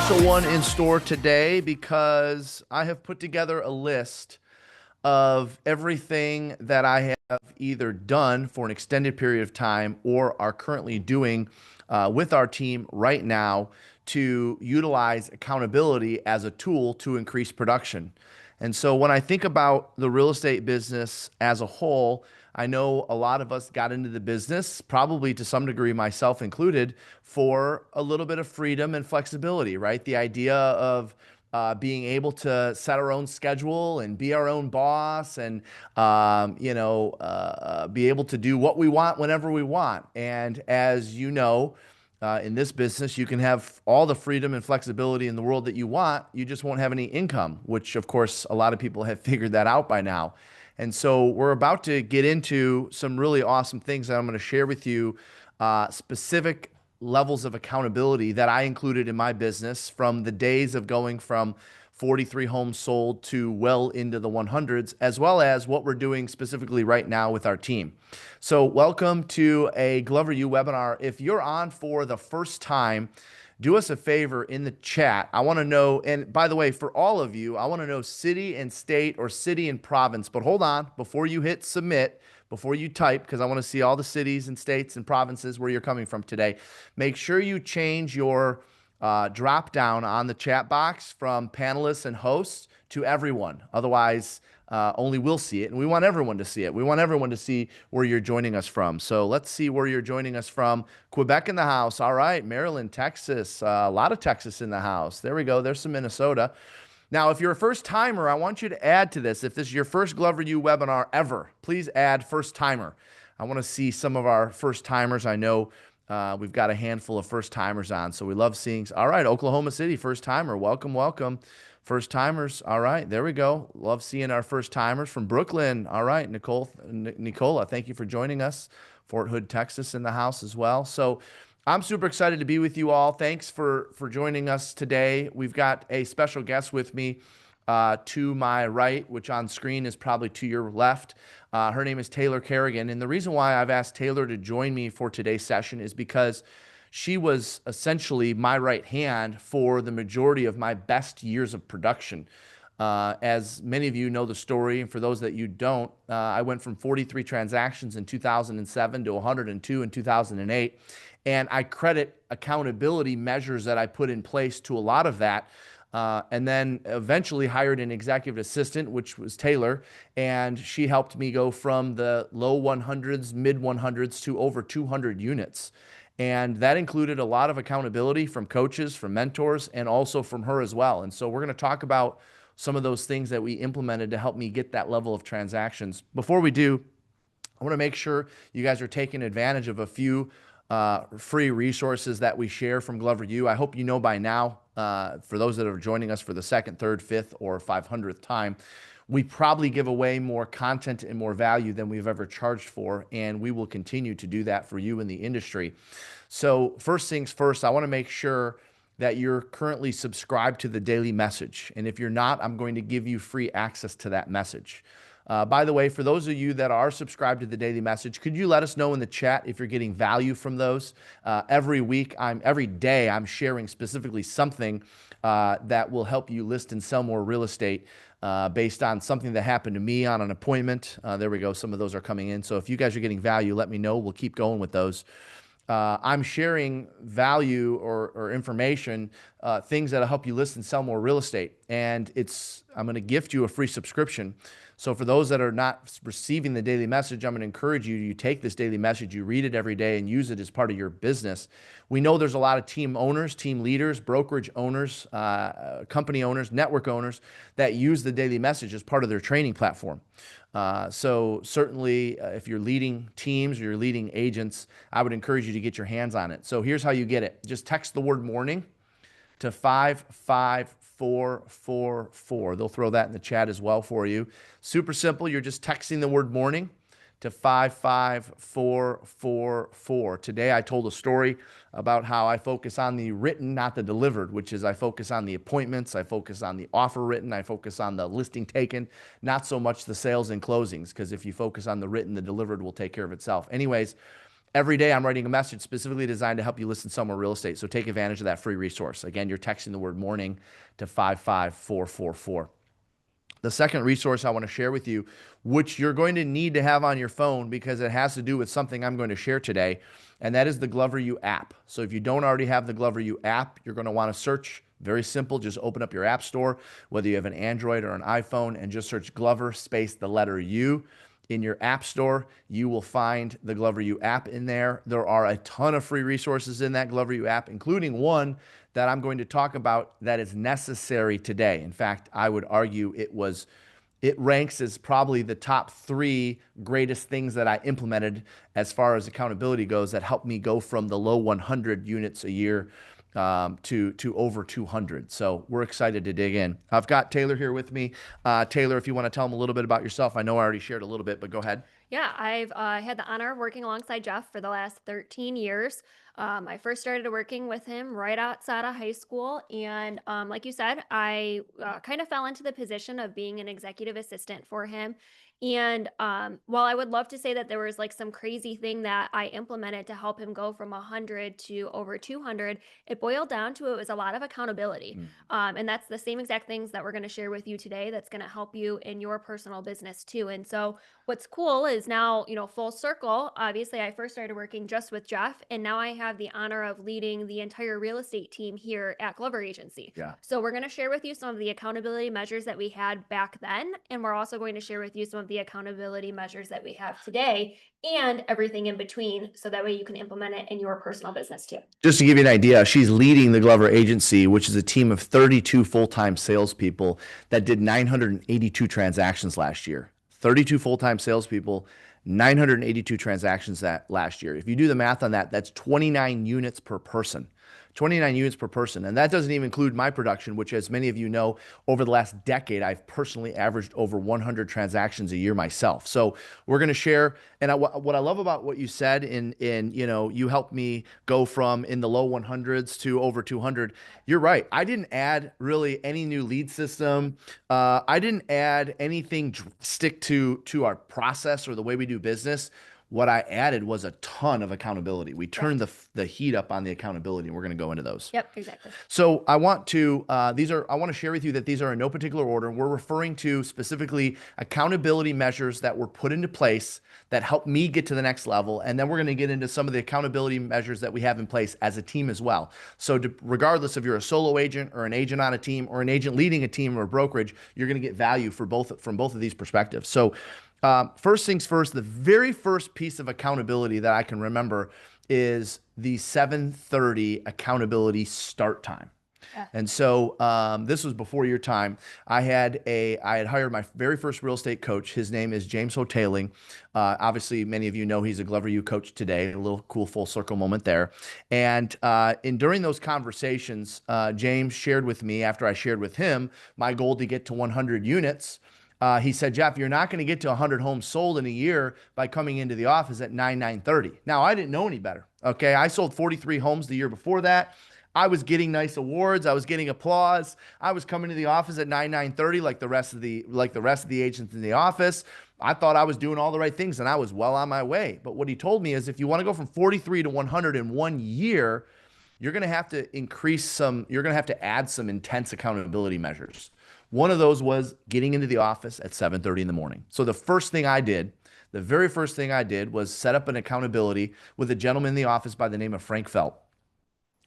special one in store today because I have put together a list of everything that I have either done for an extended period of time or are currently doing with our team right now to utilize accountability as a tool to increase production. And so when I think about the real estate business as a whole, I know a lot of us got into the business, probably to some degree, myself included, for a little bit of freedom and flexibility, right? The idea of being able to set our own schedule and be our own boss and, be able to do what we want whenever we want. And as you know, in this business, you can have all the freedom and flexibility in the world that you want. You just won't have any income, which, of course, a lot of people have figured that out by now. And so we're about to get into some really awesome things that I'm going to share with you, specific levels of accountability that I included in my business from the days of going from 43 homes sold to well into the 100s, as well as what we're doing specifically right now with our team. So welcome to a Glover U webinar. If you're on for the first time, do us a favor in the chat. I want to know, and by the way, for all of you, I want to know city and state or city and province. But hold on, before you hit submit, before you type, because I want to see all the cities and states and provinces where you're coming from today, make sure you change your drop down on the chat box from panelists and hosts to everyone. Otherwise, only we'll see it, and we want everyone to see it. We want everyone to see where you're joining us from. So let's see where you're joining us from. Quebec in the house. All right. Maryland, Texas. A lot of Texas in the house. There we go. There's some Minnesota. Now, if you're a first timer, I want you to add to this. If this is your first Glover U webinar ever, please add first timer. I want to see some of our first timers. I know we've got a handful of first timers on, so we love seeing. All right, Oklahoma City, first timer. Welcome, welcome. First timers. All right, there we go. Love seeing our first timers from Brooklyn. All right, Nicola, thank you for joining us. Fort Hood, Texas in the house as well. So I'm super excited to be with you all. Thanks for joining us today. We've got a special guest with me to my right, which on screen is probably to your left. Her name is Taylor Kerrigan. And the reason why I've asked Taylor to join me for today's session is because she was essentially my right hand for the majority of my best years of production. As many of you know the story, and for those that you don't, I went from 43 transactions in 2007 to 102 in 2008. And I credit accountability measures that I put in place to a lot of that. And then eventually hired an executive assistant, which was Taylor, and she helped me go from the low 100s, mid 100s to over 200 units. And that included a lot of accountability from coaches, from mentors, and also from her as well. And so we're going to talk about some of those things that we implemented to help me get that level of transactions. Before we do, I want to make sure you guys are taking advantage of a few free resources that we share from Glover U. I hope you know by now, for those that are joining us for the second, third, fifth, or 500th time, we probably give away more content and more value than we've ever charged for, and we will continue to do that for you in the industry. So first things first, I want to make sure that you're currently subscribed to the daily message. And if you're not, I'm going to give you free access to that message. By the way, for those of you that are subscribed to the daily message, could you let us know in the chat if you're getting value from those? Every day, I'm sharing specifically something that will help you list and sell more real estate based on something that happened to me on an appointment. There we go. Some of those are coming in. So if you guys are getting value, let me know. We'll keep going with those. I'm sharing value or information, things that'll help you list and sell more real estate. And I'm going to gift you a free subscription. So for those that are not receiving the daily message, I'm going to encourage you, you take this daily message, you read it every day and use it as part of your business. We know there's a lot of team owners, team leaders, brokerage owners, company owners, network owners that use the daily message as part of their training platform. So certainly if you're leading teams or you're leading agents, I would encourage you to get your hands on it. So here's how you get it. Just text the word morning to 55444. They'll throw that in the chat as well for you. Super simple. You're just texting the word morning to 55444. Today, I told a story about how I focus on the written, not the delivered, which is I focus on the appointments, I focus on the offer written, I focus on the listing taken, not so much the sales and closings, because if you focus on the written, the delivered will take care of itself. Anyways, Every day I'm writing a message specifically designed to help you listen somewhere real estate. So take advantage of that free resource. Again, you're texting the word morning to 55444. The second resource I want to share with you, which you're going to need to have on your phone because it has to do with something I'm going to share today, and that is the Glover U app. So if you don't already have the Glover U app, you're going to want to search. Very simple. Just open up your app store, whether you have an Android or an iPhone, and just search Glover space the letter U in your app store. You will find the Glover U app in there. There are a ton of free resources in that Glover U app, including one that I'm going to talk about that is necessary today. In fact, I would argue it ranks as probably the top 3 greatest things that I implemented as far as accountability goes that helped me go from the low 100 units a year to over 200. So we're excited to dig in. I've got Taylor here with me. Taylor, if you want to tell them a little bit about yourself. I know I already shared a little bit, but go ahead. Yeah, I've had the honor of working alongside Jeff for the last 13 years. I first started working with him right outside of high school. And like you said, I kind of fell into the position of being an executive assistant for him. And while I would love to say that there was like some crazy thing that I implemented to help him go from 100 to over 200, it boiled down to it was a lot of accountability. Mm. And that's the same exact things that we're going to share with you today that's going to help you in your personal business too. And so what's cool is now, full circle. Obviously, I first started working just with Jeff, and now I have the honor of leading the entire real estate team here at Glover Agency. Yeah. So, we're going to share with you some of the accountability measures that we had back then, and we're also going to share with you some of the accountability measures that we have today and everything in between. So that way you can implement it in your personal business too. Just to give you an idea, she's leading the Glover Agency, which is a team of 32 full-time salespeople that did 982 transactions last year. 32 full-time salespeople, 982 transactions that last year. If you do the math on that, that's 29 units per person. 29 units per person. And that doesn't even include my production, which, as many of you know, over the last decade, I've personally averaged over 100 transactions a year myself. So we're going to share. And what I love about what you said you helped me go from in the low 100s to over 200. You're right. I didn't add really any new lead system. I didn't add anything drastic to our process or the way we do business. What I added was a ton of accountability. We turned the heat up on the accountability, and we're going to go into those. Yep, exactly. So I want to share with you that these are in no particular order. We're referring to specifically accountability measures that were put into place that helped me get to the next level, and then we're going to get into some of the accountability measures that we have in place as a team as well. So regardless if you're a solo agent or an agent on a team or an agent leading a team or a brokerage, you're going to get value from both of these perspectives. So first things first, the very first piece of accountability that I can remember is the 7:30 accountability start time. Yeah. And so this was before your time. I had hired my very first real estate coach. His name is James Hoteling. Obviously, many of you know he's a Glover U coach today. A little cool full circle moment there. And during those conversations, James shared with me, after I shared with him, my goal to get to 100 units. He said, Jeff, you're not going to get to 100 homes sold in a year by coming into the office at 9:30. Now, I didn't know any better. Okay. I sold 43 homes the year before that. I was getting nice awards. I was getting applause. I was coming to the office at 9:30 like the rest of the agents in the office. I thought I was doing all the right things and I was well on my way. But what he told me is if you want to go from 43 to 100 in 1 year, you're going to have to add some intense accountability measures. One of those was getting into the office at 7:30 in the morning. So the very first thing I did was set up an accountability with a gentleman in the office by the name of Frank Felt.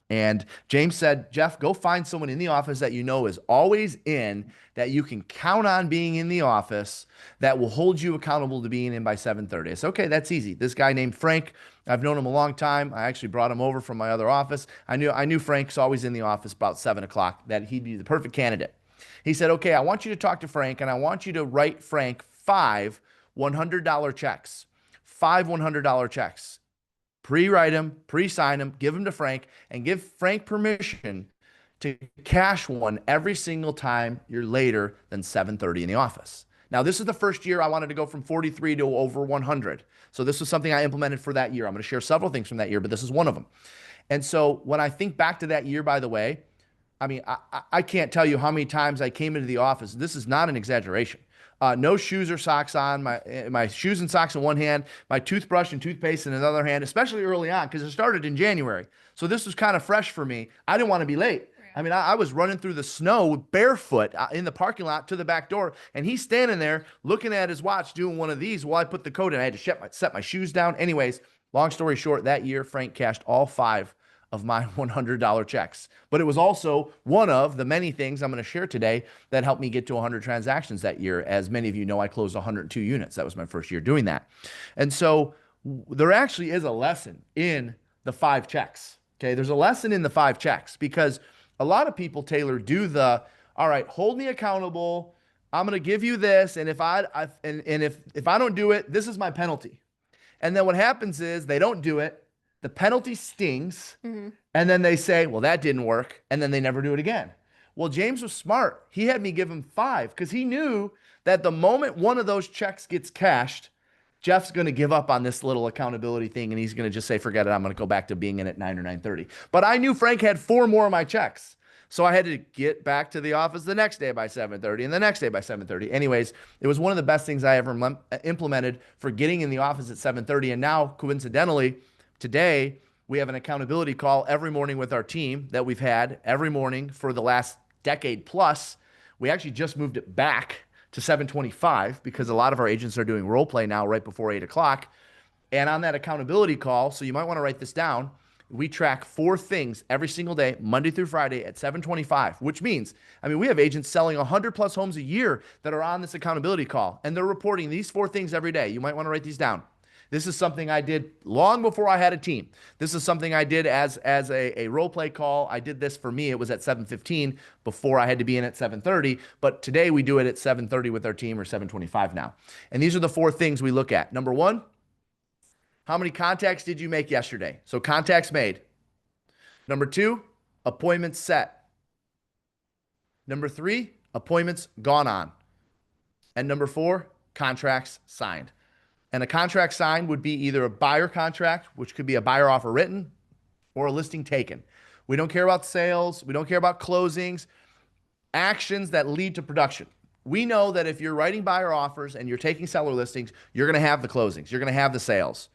And James said, Jeff, go find someone in the office that you know is always in, that you can count on being in the office, that will hold you accountable to being in by 7:30. I said, okay, that's easy. This guy named Frank, I've known him a long time. I actually brought him over from my other office. I knew Frank's always in the office about 7 o'clock, that he'd be the perfect candidate. He said, okay, I want you to talk to Frank, and I want you to write Frank 5 $100 checks. 5 $100 checks. Pre-write them, pre-sign them, give them to Frank, and give Frank permission to cash one every single time you're later than 7:30 in the office. Now, this is the first year I wanted to go from 43 to over 100. So this was something I implemented for that year. I'm going to share several things from that year, but this is one of them. And so when I think back to that year, by the way, I mean, I can't tell you how many times I came into the office. This is not an exaggeration. No shoes or socks on. My shoes and socks in one hand, my toothbrush and toothpaste in another hand. Especially early on because it started in January, so this was kind of fresh for me. I didn't want to be late. I mean, I was running through the snow barefoot in the parking lot to the back door, and he's standing there looking at his watch, doing one of these while I put the coat in. I had to set my shoes down. Anyways, long story short, that year Frank cashed all five of my $100 checks. But it was also one of the many things I'm going to share today that helped me get to 100 transactions that year. As many of you know, I closed 102 units. That was my first year doing that. And so there actually is a lesson in the five checks. Okay. There's a lesson in the five checks because a lot of people, Taylor, do the, all right, hold me accountable. I'm going to give you this. And if if I don't do it, this is my penalty. And then what happens is they don't do it. The penalty stings, and then they say, well, that didn't work, and then they never do it again. Well, James was smart. He had me give him five because he knew that the moment one of those checks gets cashed, Jeff's going to give up on this little accountability thing, and he's going to just say, forget it, I'm going to go back to being in at 9 or 9:30. But I knew Frank had four more of my checks. So I had to get back to the office the next day by 7:30 and the next day by 7:30. Anyways, it was one of the best things I ever implemented for getting in the office at 7:30. And now, coincidentally, today, we have an accountability call every morning with our team that we've had every morning for the last decade plus. We actually just moved it back to 7:25 because a lot of our agents are doing role play now right before 8 o'clock. And on that accountability call, so you might want to write this down, we track four things every single day, Monday through Friday at 7:25, which means, I mean, we have agents selling 100 plus homes a year that are on this accountability call, and they're reporting these four things every day. You might want to write these down. This is something I did long before I had a team. This is something I did as a role play call. I did this for me. It was at 7:15 before I had to be in at 7:30. But today we do it at 7:30 with our team, or 7:25 now. And these are the four things we look at. Number one, how many contacts did you make yesterday? So contacts made. Number two, appointments set. Number three, appointments gone on. And number four, contracts signed. And a contract signed would be either a buyer contract, which could be a buyer offer written, or a listing taken. We don't care about sales. We don't care about closings, actions that lead to production. We know that if you're writing buyer offers and you're taking seller listings, you're going to have the closings. You're going to have the sales.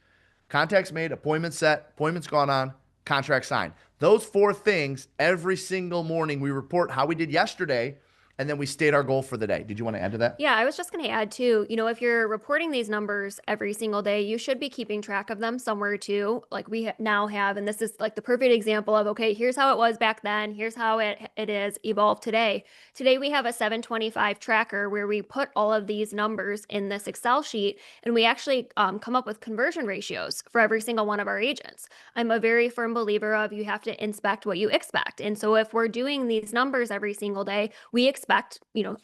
Contacts made, appointments set, appointments gone on, contract signed. Those four things, every single morning, we report how we did yesterday, and then we state our goal for the day. Did you want to add to that? Yeah, I was just going to add too, if you're reporting these numbers every single day, you should be keeping track of them somewhere too. Like we now have, and this is like the perfect example of, okay, here's how it was back then. Here's how it is evolved today. Today we have a 725 tracker where we put all of these numbers in this Excel sheet, and we actually come up with conversion ratios for every single one of our agents. I'm a very firm believer of you have to inspect what you expect. And so if we're doing these numbers every single day, we expect,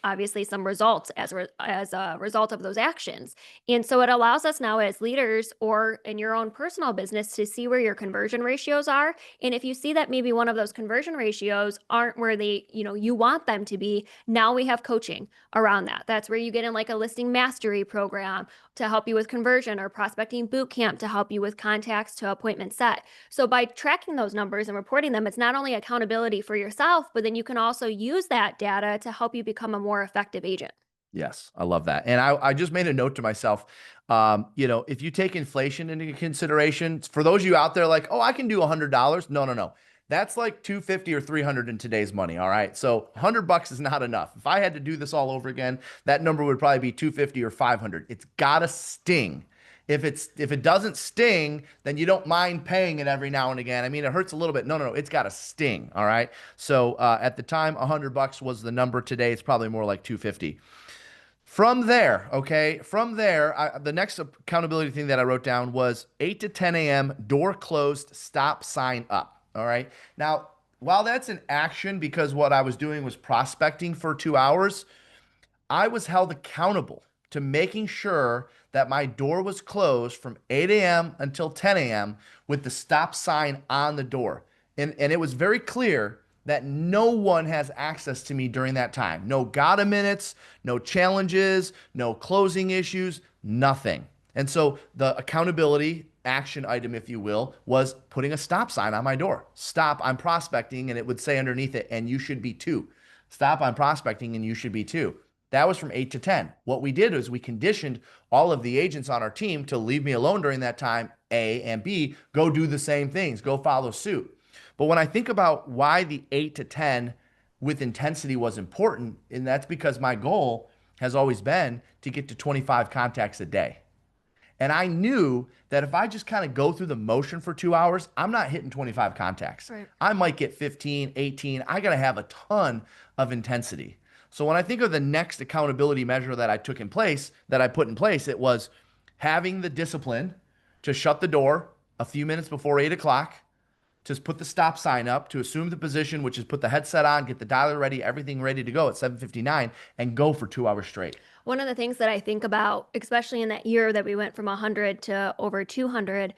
obviously some results as a result of those actions. And so it allows us now as leaders or in your own personal business to see where your conversion ratios are. And if you see that maybe one of those conversion ratios aren't where you want them to be, now we have coaching around that. That's where you get in like a listing mastery program to help you with conversion, or prospecting boot camp to help you with contacts to appointment set. So by tracking those numbers and reporting them, it's not only accountability for yourself, but then you can also use that data to help you become a more effective agent. Yes, I love that. And I just made a note to myself, if you take inflation into consideration, for those of you out there like, oh, I can do $100. No, no, no. That's like 250 or 300 in today's money. All right. So $100 is not enough. If I had to do this all over again, that number would probably be 250 or 500. It's gotta sting. If it doesn't sting, then you don't mind paying it every now and again. I mean, it hurts a little bit. No, no, no. It's got to sting. All right. So at the time, $100 was the number. Today, it's probably more like 250. From there, okay, the next accountability thing that I wrote down was 8 to 10 a.m., door closed, stop sign up. All right. Now, while that's an action because what I was doing was prospecting for 2 hours, I was held accountable to making sure that my door was closed from 8 a.m. until 10 a.m. with the stop sign on the door. And it was very clear that no one has access to me during that time. No gotta minutes, no challenges, no closing issues, nothing. And so the accountability action item, if you will, was putting a stop sign on my door. Stop, I'm prospecting, and it would say underneath it, and you should be two. Stop, I'm prospecting, and you should be two. That was from 8 to 10. What we did was we conditioned all of the agents on our team to leave me alone during that time, A, and B, go do the same things, go follow suit. But when I think about why the 8 to 10 with intensity was important, and that's because my goal has always been to get to 25 contacts a day. And I knew that if I just kind of go through the motion for 2 hours, I'm not hitting 25 contacts. Right. I might get 15, 18. I got to have a ton of intensity. So when I think of the next accountability measure that I took in place, that I put in place, it was having the discipline to shut the door a few minutes before 8 o'clock, to put the stop sign up, to assume the position, which is put the headset on, get the dialer ready, everything ready to go at 7:59, and go for 2 hours straight. One of the things that I think about, especially in that year that we went from 100 to over 200,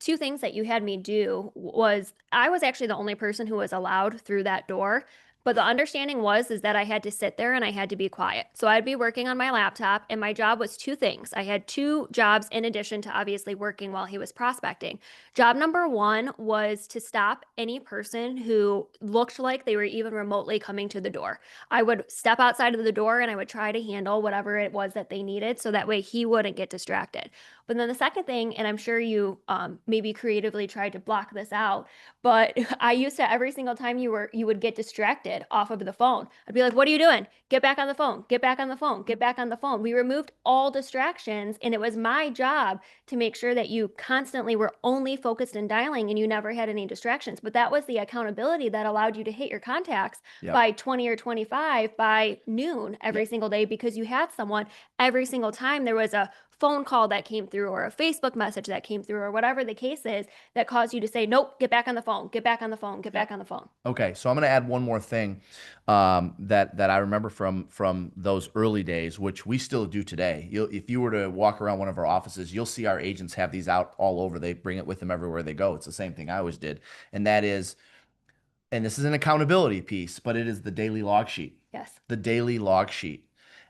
two things that you had me do was I was actually the only person who was allowed through that door. But the understanding was is that I had to sit there and I had to be quiet. So I'd be working on my laptop, and my job was two things. I had two jobs in addition to obviously working while he was prospecting. Job number one was to stop any person who looked like they were even remotely coming to the door. I would step outside of the door and I would try to handle whatever it was that they needed so that way he wouldn't get distracted. But then the second thing, and I'm sure you maybe creatively tried to block this out, but I used to every single time you would get distracted off of the phone. I'd be like, "What are you doing? Get back on the phone. Get back on the phone. Get back on the phone." We removed all distractions, and it was my job to make sure that you constantly were only focused in dialing and you never had any distractions. But that was the accountability that allowed you to hit your contacts Yep. by 20 or 25 by noon every Yep. single day because you had someone every single time there was a phone call that came through or a Facebook message that came through or whatever the case is that caused you to say, nope, get back on the phone, get back on the phone, get back on the phone. Okay, so I'm going to add one more thing that I remember from those early days, which we still do today. If you were to walk around one of our offices, you'll see our agents have these out all over. They bring it with them everywhere they go. It's the same thing I always did, and that is, and this is an accountability piece, but it is the daily log sheet. Yes. The daily log sheet.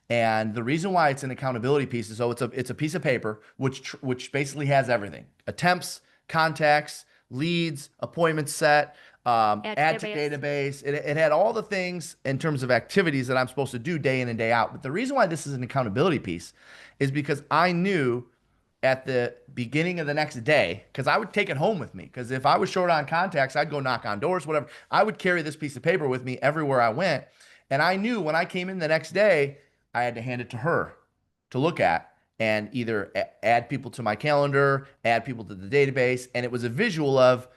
And the reason why it's an accountability piece is it's a piece of paper which basically has everything: attempts, contacts, leads, appointments set, add to database. It had all the things in terms of activities that I'm supposed to do day in and day out. But the reason why this is an accountability piece is because I knew at the beginning of the next day, because I would take it home with me. Because if I was short on contacts, I'd go knock on doors, whatever. I would carry this piece of paper with me everywhere I went. And I knew when I came in the next day, I had to hand it to her to look at and either add people to my calendar, add people to the database. And it was a visual of,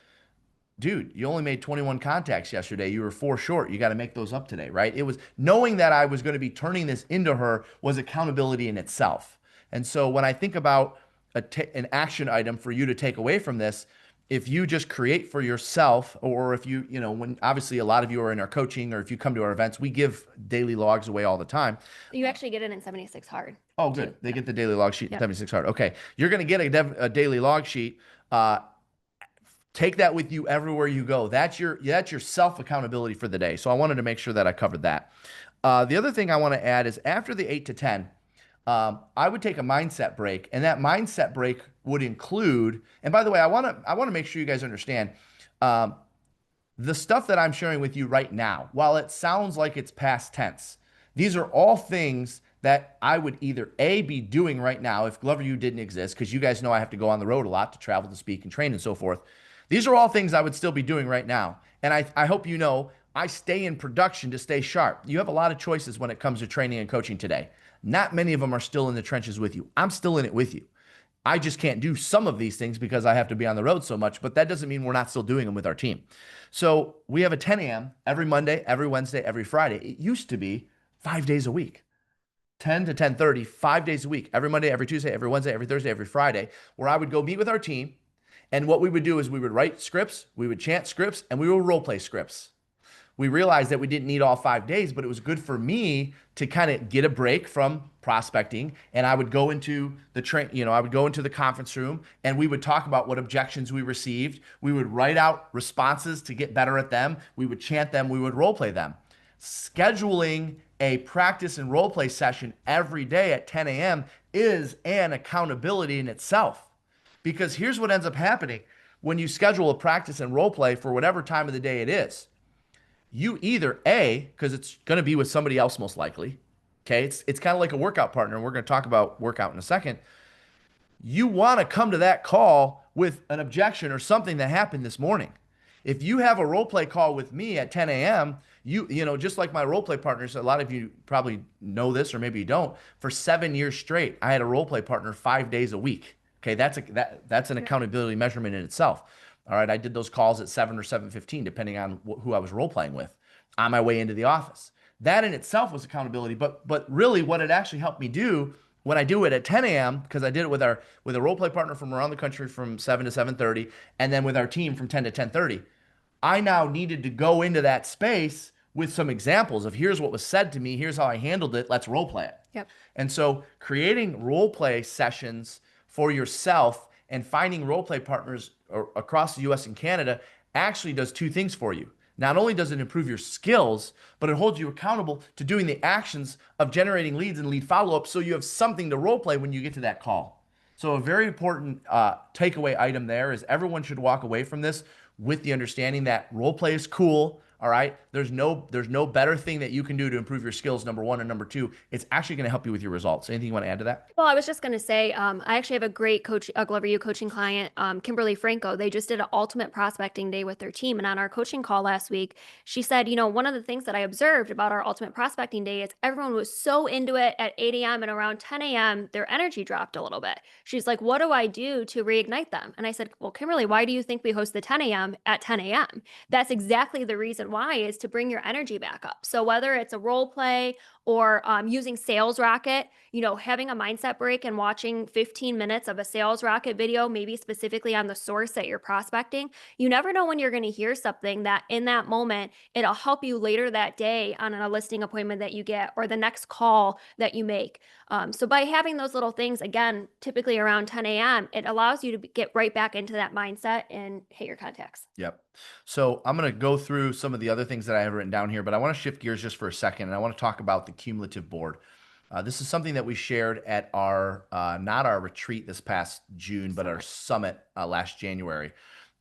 dude, you only made 21 contacts yesterday. You were 4 short. You got to make those up today, right? It was knowing that I was going to be turning this into her was accountability in itself. And so when I think about an action item for you to take away from this, if you just create for yourself, or if when obviously a lot of you are in our coaching, or if you come to our events, we give daily logs away all the time. You actually get it in 76 hard. Oh, good. Too. They get the daily log sheet in Yep. 76 hard. Okay. You're going to get a daily log sheet. Take that with you everywhere you go. That's your self accountability for the day. So I wanted to make sure that I covered that. The other thing I want to add is after the 8 to 10, I would take a mindset break, and that mindset break would include. And by the way, I want to make sure you guys understand the stuff that I'm sharing with you right now. While it sounds like it's past tense, these are all things that I would either A, be doing right now if Glover U didn't exist, because you guys know I have to go on the road a lot to travel, to speak and train and so forth. These are all things I would still be doing right now. And I hope you know I stay in production to stay sharp. You have a lot of choices when it comes to training and coaching today. Not many of them are still in the trenches with you. I'm still in it with you. I just can't do some of these things because I have to be on the road so much, but that doesn't mean we're not still doing them with our team. So we have a 10 a.m. every Monday, every Wednesday, every Friday. It used to be 5 days a week. 10 to 10:30, 5 days a week, every Monday, every Tuesday, every Wednesday, every Thursday, every Friday, where I would go meet with our team. And what we would do is we would write scripts, we would chant scripts, and we would role play scripts. We realized that we didn't need all 5 days, but it was good for me to kind of get a break from prospecting. And I would go into I would go into the conference room and we would talk about what objections we received. We would write out responses to get better at them. We would chant them. We would role play them. Scheduling a practice and role play session every day at 10 a.m. is an accountability in itself. Because here's what ends up happening when you schedule a practice and role play for whatever time of the day it is. You either A, because it's going to be with somebody else most likely. Okay, it's kind of like a workout partner, and we're going to talk about workout in a second. You want to come to that call with an objection or something that happened this morning. If you have a role play call with me at 10 a.m., you know, just like my role play partners, a lot of you probably know this or maybe you don't. For 7 years straight, I had a role play partner 5 days a week. Okay, that's an accountability measurement in itself. All right, I did those calls at 7 or 7:15, depending on who I was role playing with, on my way into the office. That in itself was accountability, but really what it actually helped me do when I do it at 10 a.m. because I did it with a role play partner from around the country from 7 to 7:30, and then with our team from 10 to 10:30. I now needed to go into that space with some examples of here's what was said to me, here's how I handled it, let's role play it. Yep. And so creating role play sessions for yourself and finding role play partners across the US and Canada actually does two things for you. Not only does it improve your skills, but it holds you accountable to doing the actions of generating leads and lead follow-up so you have something to role play when you get to that call. So a very important takeaway item there is everyone should walk away from this with the understanding that role play is cool. All right. There's no better thing that you can do to improve your skills, number one. And number two, it's actually going to help you with your results. Anything you want to add to that? Well, I was just going to say, I actually have a great coach, a Glover U coaching client, Kimberly Franco. They just did an ultimate prospecting day with their team. And on our coaching call last week, she said, you know, one of the things that I observed about our ultimate prospecting day is everyone was so into it at 8 a.m. and around 10 a.m., their energy dropped a little bit. She's like, what do I do to reignite them? And I said, well, Kimberly, why do you think we host the 10 a.m. at 10 a.m.? That's exactly the reason why, is to bring your energy back up. So whether it's a role play or using Sales Rocket, you know, having a mindset break and watching 15 minutes of a Sales Rocket video, maybe specifically on the source that you're prospecting, you never know when you're going to hear something that in that moment, it'll help you later that day on a listing appointment that you get or the next call that you make. So by having those little things, again, typically around 10 a.m., it allows you to get right back into that mindset and hit your contacts. Yep. So I'm going to go through some of the other things that I have written down here, but I want to shift gears just for a second, and I want to talk about the cumulative board. This is something that we shared at our, not our retreat this past June, but our summit last January.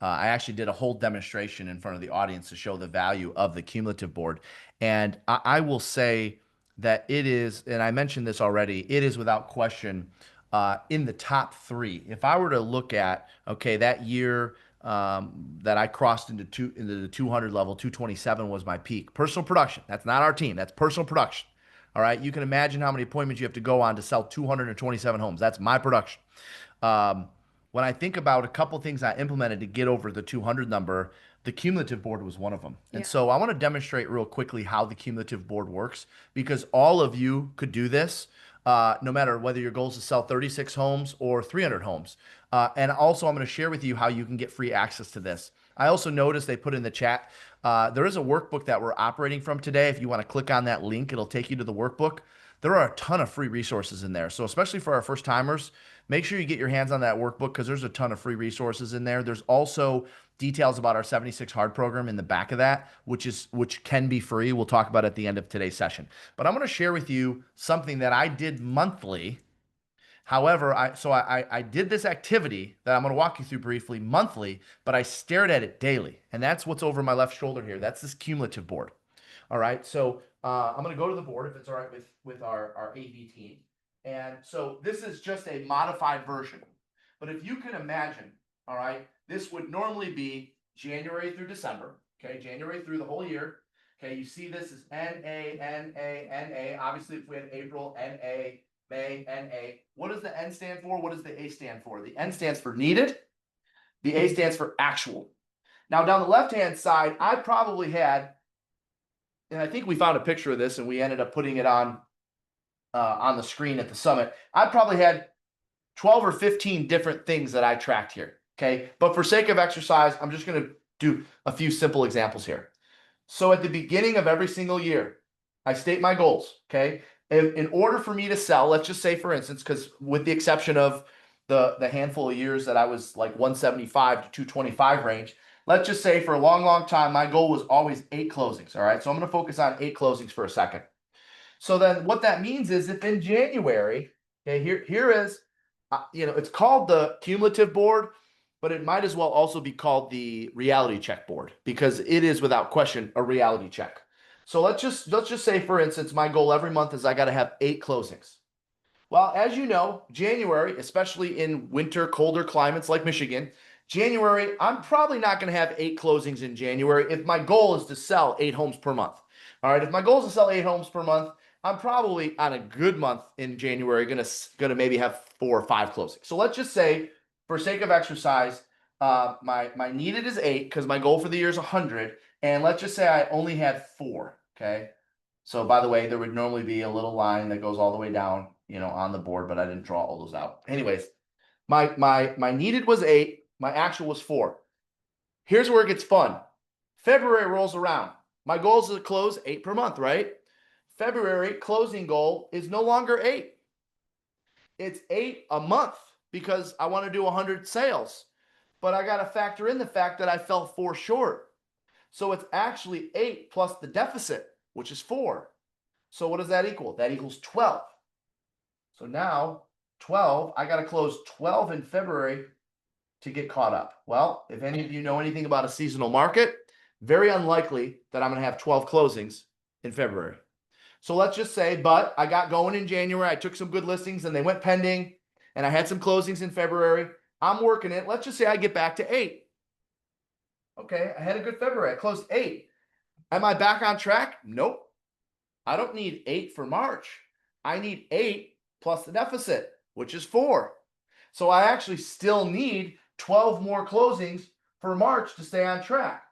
I actually did a whole demonstration in front of the audience to show the value of the cumulative board. And I will say that it is, and I mentioned this already, it is without question in the top three. If I were to look at, okay, that year that I crossed into the 200 level, 227 was my peak. Personal production. That's not our team. That's personal production. All right. You can imagine how many appointments you have to go on to sell 227 homes. That's my production. When I think about a couple things I implemented to get over the 200 number, the cumulative board was one of them. And Yeah. so I want to demonstrate real quickly how the cumulative board works because all of you could do this. No matter whether your goal is to sell 36 homes or 300 homes. And also, I'm going to share with you how you can get free access to this. I also noticed they put in the chat, there is a workbook that we're operating from today. If you want to click on that link, it'll take you to the workbook. There are a ton of free resources in there. So especially for our first timers, make sure you get your hands on that workbook because there's a ton of free resources in there. There's also details about our 76 hard program in the back of that, which can be free. We'll talk about at the end of today's session. But I'm going to share with you something that I did monthly. However, I did this activity that I'm going to walk you through briefly monthly, but I stared at it daily. And that's what's over my left shoulder here. That's this cumulative board. All right. So I'm going to go to the board if it's all right with our AV team. And so this is just a modified version. But if you can imagine, all right, this would normally be January through December. Okay. January through the whole year. Okay. You see this is NA, NA, NA. Obviously, if we had April, NA, May, NA. What does the N stand for? What does the A stand for? The N stands for needed. The A stands for actual. Now, down the left-hand side, I probably had, and I think we found a picture of this and we ended up putting it on the screen at the summit. I probably had 12 or 15 different things that I tracked here. Okay. But for sake of exercise, I'm just going to do a few simple examples here. So at the beginning of every single year, I state my goals. Okay. In order for me to sell, let's just say, for instance, because with the exception of the handful of years that I was like 175 to 225 range, let's just say for a long, long time, my goal was always 8 closings. All right. So I'm going to focus on 8 closings for a second. So then what that means is if in January, okay, here is, it's called the cumulative board, but it might as well also be called the reality check board because it is without question a reality check. So let's just say, for instance, my goal every month is I got to have 8 closings. Well, as you know, January, especially in winter, colder climates like Michigan, January, I'm probably not going to have 8 closings in January if my goal is to sell 8 homes per month. All right, if my goal is to sell 8 homes per month, I'm probably on a good month in January gonna maybe have 4 or 5 closings. So let's just say, for sake of exercise, my needed is 8 because my goal for the year is 100, and let's just say I only had 4. Okay, so by the way, there would normally be a little line that goes all the way down, on the board, but I didn't draw all those out. Anyways, my needed was 8, my actual was 4. Here's where it gets fun. February rolls around. My goal is to close 8 per month, right? February closing goal is no longer 8. It's 8 a month because I want to do 100 sales. But I got to factor in the fact that I fell 4 short. So it's actually 8 plus the deficit, which is 4. So what does that equal? That equals 12. So now 12, I got to close 12 in February to get caught up. Well, if any of you know anything about a seasonal market, very unlikely that I'm going to have 12 closings in February. So let's just say, but I got going in January. I took some good listings and they went pending, and I had some closings in February. I'm working it. Let's just say I get back to 8. Okay, I had a good February. I closed 8. Am I back on track? Nope. I don't need 8 for March. I need 8 plus the deficit, which is 4. So I actually still need 12 more closings for March to stay on track.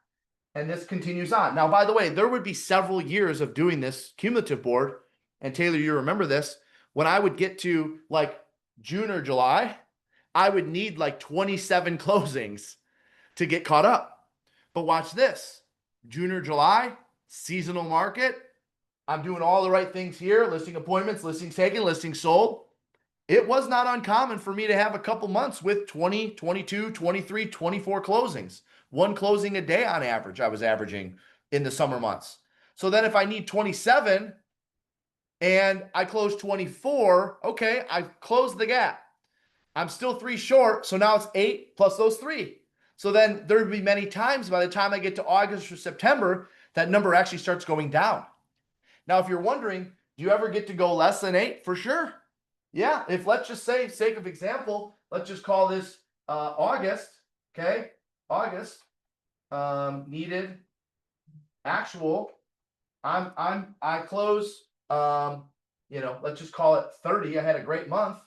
And this continues on. Now, by the way, there would be several years of doing this cumulative board. And Taylor, you remember this. When I would get to like June or July, I would need like 27 closings to get caught up. But watch this. June or July, seasonal market. I'm doing all the right things here. Listing appointments, listings taken, listings sold. It was not uncommon for me to have a couple months with 20, 22, 23, 24 closings. 1 closing a day on average, I was averaging in the summer months. So then if I need 27 and I close 24, okay, I've closed the gap. I'm still 3 short, so now it's 8 plus those 3. So then there would be many times by the time I get to August or September, that number actually starts going down. Now, if you're wondering, do you ever get to go less than 8? For sure. Yeah, if let's just say, sake of example, let's just call this August, okay? August, needed, actual. I close, let's just call it 30. I had a great month.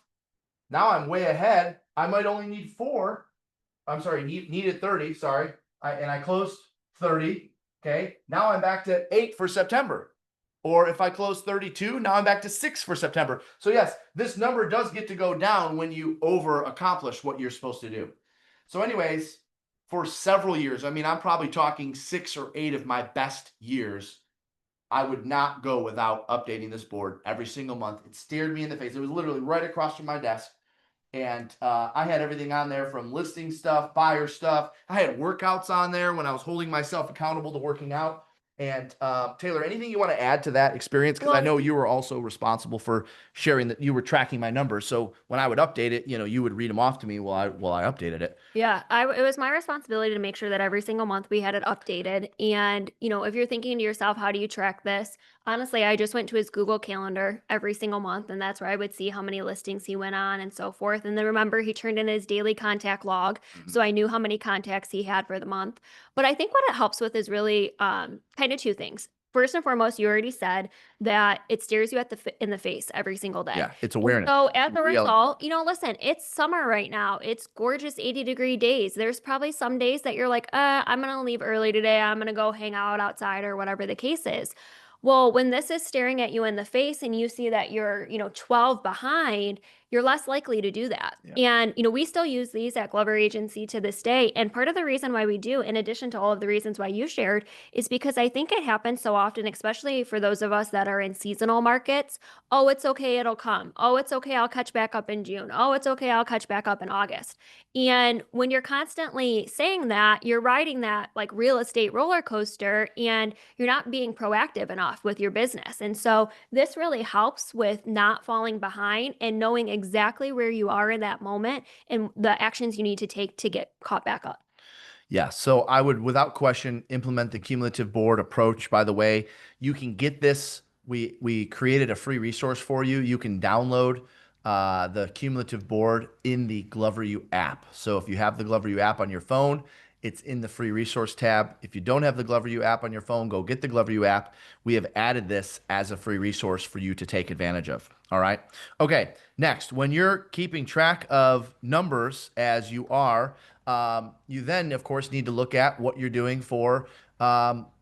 Now I'm way ahead. I might only need 4. I'm sorry, needed 30. Sorry, and I closed 30. Okay, now I'm back to 8 for September. Or if I close 32, now I'm back to 6 for September. So yes, this number does get to go down when you over accomplish what you're supposed to do. So anyways, for several years, I mean, I'm probably talking 6 or 8 of my best years, I would not go without updating this board every single month. It stared me in the face. It was literally right across from my desk. And I had everything on there from listing stuff, buyer stuff. I had workouts on there when I was holding myself accountable to working out. And Taylor, anything you want to add to that experience? Because I know you were also responsible for sharing that you were tracking my numbers. So when I would update it, you would read them off to me while I updated it. Yeah, it was my responsibility to make sure that every single month we had it updated. And, if you're thinking to yourself, how do you track this? Honestly, I just went to his Google Calendar every single month, and that's where I would see how many listings he went on and so forth. And then remember, he turned in his daily contact log, so I knew how many contacts he had for the month. But I think what it helps with is really kind of 2 things. First and foremost, you already said that it stares you in the face every single day. Yeah, it's And awareness. so as a result, listen, it's summer right now. It's gorgeous 80-degree days. There's probably some days that you're like, I'm going to leave early today. I'm going to go hang out outside or whatever the case is. Well, when this is staring at you in the face and you see that you're, 12 behind, you're less likely to do that. Yeah. And, we still use these at Glover Agency to this day. And part of the reason why we do, in addition to all of the reasons why you shared, is because I think it happens so often, especially for those of us that are in seasonal markets. Oh, it's okay, it'll come. Oh, it's okay, I'll catch back up in June. Oh, it's okay, I'll catch back up in August. And when you're constantly saying that, you're riding that like real estate roller coaster and you're not being proactive enough with your business. And so this really helps with not falling behind and knowing exactly exactly where you are in that moment and the actions you need to take to get caught back up. Yeah, so I would, without question, implement the cumulative board approach. By the way, you can get this. We created a free resource for you. You can download the cumulative board in the Glover U app. So if you have the Glover U app on your phone, it's in the free resource tab. If you don't have the Glover U app on your phone, go get the Glover U app. We have added this as a free resource for you to take advantage of. All right. Okay. Next, when you're keeping track of numbers as you are, you then, of course, need to look at what you're doing for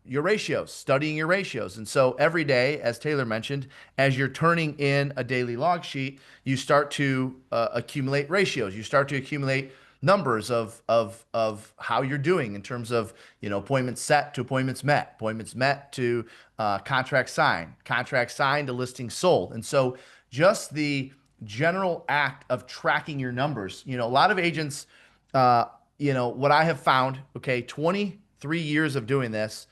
your ratios, studying your ratios. And so every day, as Taylor mentioned, as you're turning in a daily log sheet, you start to accumulate ratios. You start to accumulate numbers of how you're doing in terms of, appointments set to appointments met to contract signed to listing sold. And so just the general act of tracking your numbers, a lot of agents, uh, what I have found, okay, 23 years of doing this,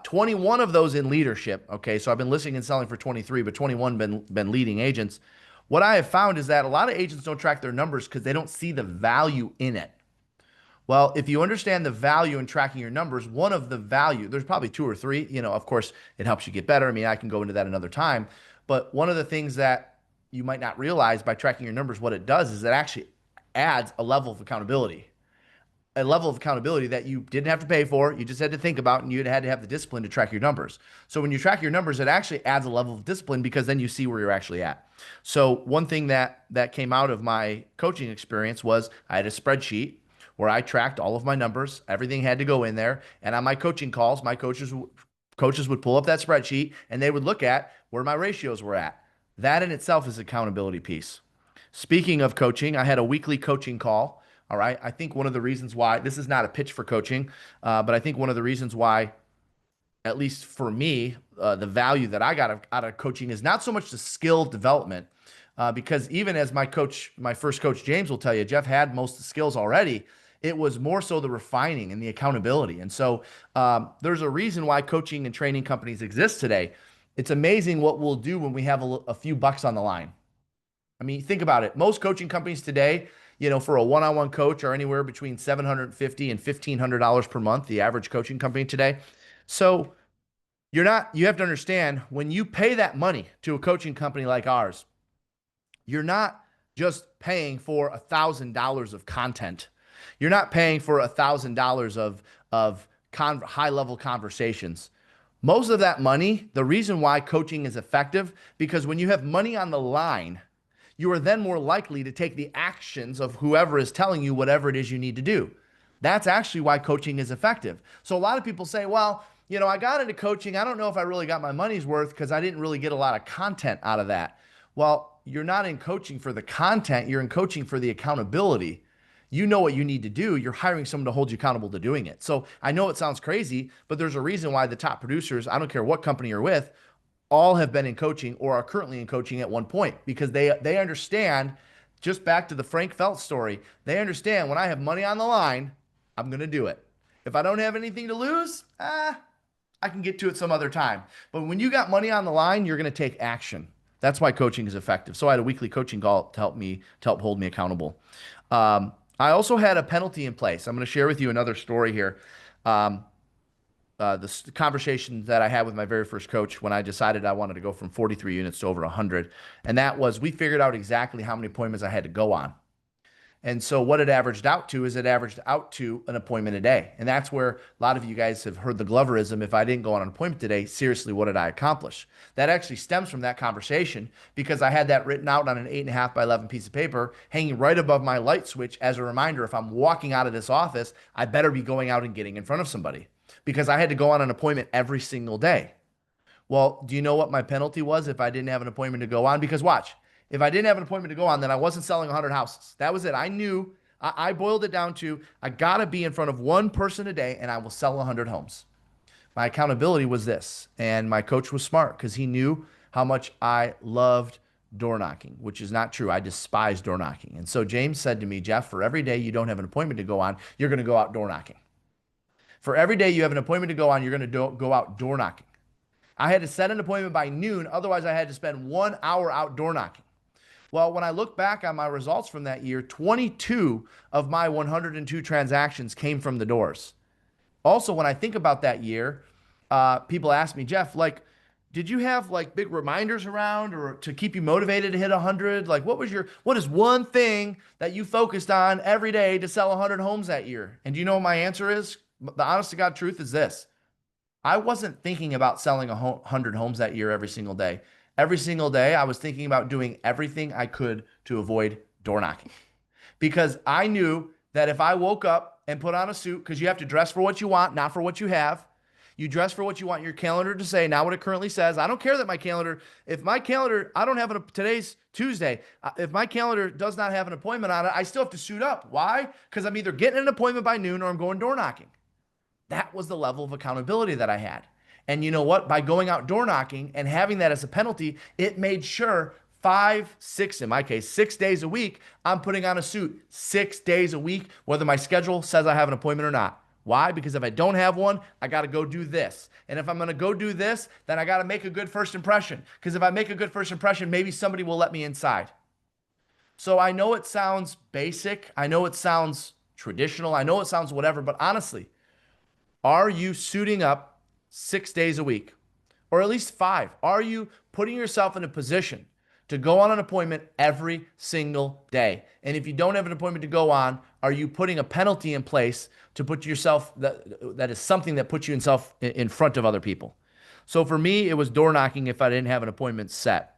21 of those in leadership. Okay, so I've been listing and selling for 23, but 21 been leading agents. What I have found is that a lot of agents don't track their numbers because they don't see the value in it. Well, if you understand the value in tracking your numbers, one of the value, there's probably two or three, of course, it helps you get better. I mean, I can go into that another time, but one of the things that you might not realize by tracking your numbers, what it does is it actually adds a level of accountability that you didn't have to pay for. You just had to think about, and you had to have the discipline to track your numbers. So when you track your numbers, it actually adds a level of discipline because then you see where you're actually at. So one thing that came out of my coaching experience was I had a spreadsheet where I tracked all of my numbers. Everything had to go in there. And on my coaching calls, my coaches would pull up that spreadsheet and they would look at where my ratios were at. That in itself is accountability piece. Speaking of coaching, I had a weekly coaching call. All right. I think one of the reasons why this is not a pitch for coaching, but I think one of the reasons why, at least for me, the value that I got out of coaching is not so much the skill development, because even as my first coach, James, will tell you, Jeff had most of the skills already. It was more so the refining and the accountability. And so there's a reason why coaching and training companies exist today. It's amazing what we'll do when we have a few bucks on the line. I mean, think about it. Most coaching companies today, for a one-on-one coach are anywhere between $750 and $1,500 per month, the average coaching company today. So you have to understand when you pay that money to a coaching company like ours, you're not just paying for $1,000 of content. You're not paying for $1,000 of high level conversations. Most of that money, the reason why coaching is effective, because when you have money on the line, you are then more likely to take the actions of whoever is telling you whatever it is you need to do. That's actually why coaching is effective. So a lot of people say, well, I got into coaching. I don't know if I really got my money's worth because I didn't really get a lot of content out of that. Well, you're not in coaching for the content. You're in coaching for the accountability. You know what you need to do. You're hiring someone to hold you accountable to doing it. So I know it sounds crazy, but there's a reason why the top producers, I don't care what company you're with, all have been in coaching or are currently in coaching at one point because they understand, just back to the Frank Felt story, they understand when I have money on the line, I'm going to do it. If I don't have anything to lose, I can get to it some other time. But when you got money on the line, you're going to take action. That's why coaching is effective. So I had a weekly coaching call to help hold me accountable. I also had a penalty in place. I'm going to share with you another story here. Um, the conversation that I had with my very first coach when I decided I wanted to go from 43 units to over 100. And that was, we figured out exactly how many appointments I had to go on. And so what it averaged out to is it averaged out to an appointment a day. And that's where a lot of you guys have heard the Gloverism. If I didn't go on an appointment today, seriously, what did I accomplish? That actually stems from that conversation because I had that written out on an 8.5 by 11 piece of paper hanging right above my light switch as a reminder. If I'm walking out of this office, I better be going out and getting in front of somebody because I had to go on an appointment every single day. Well, do you know what my penalty was if I didn't have an appointment to go on? Because watch, if I didn't have an appointment to go on, then I wasn't selling 100 houses. That was it. I knew I boiled it down to I got to be in front of one person a day and I will sell 100 homes. My accountability was this. And my coach was smart because he knew how much I loved door knocking, which is not true. I despise door knocking. And so James said to me, Jeff, for every day you don't have an appointment to go on, you're going to go out door knocking. For every day you have an appointment to go on, you're going to go out door knocking. I had to set an appointment by noon. Otherwise, I had to spend 1 hour out door knocking. Well, when I look back on my results from that year, 22 of my 102 transactions came from the doors. Also, when I think about that year, people ask me, Jeff, like, did you have like big reminders around or to keep you motivated to hit 100? Like, what is one thing that you focused on every day to sell 100 homes that year? And do you know what my answer is? The honest to God truth is this. I wasn't thinking about selling 100 homes that year every single day. Every single day, I was thinking about doing everything I could to avoid door knocking because I knew that if I woke up and put on a suit, because you have to dress for what you want, not for what you have. You dress for what you want your calendar to say, not what it currently says. I don't care that if my calendar, I don't have today's Tuesday. If my calendar does not have an appointment on it, I still have to suit up. Why? Because I'm either getting an appointment by noon or I'm going door knocking. That was the level of accountability that I had. And you know what? By going out door knocking and having that as a penalty, it made sure 5, 6, in my case, 6 days a week, I'm putting on a suit 6 days a week, whether my schedule says I have an appointment or not. Why? Because if I don't have one, I got to go do this. And if I'm going to go do this, then I got to make a good first impression. Because if I make a good first impression, maybe somebody will let me inside. So I know it sounds basic. I know it sounds traditional. I know it sounds whatever. But honestly, are you suiting up 6 days a week? Or at least 5? Are you putting yourself in a position to go on an appointment every single day? And if you don't have an appointment to go on, are you putting a penalty in place to put yourself, that is something that puts you in front of other people? So for me, it was door knocking if I didn't have an appointment set.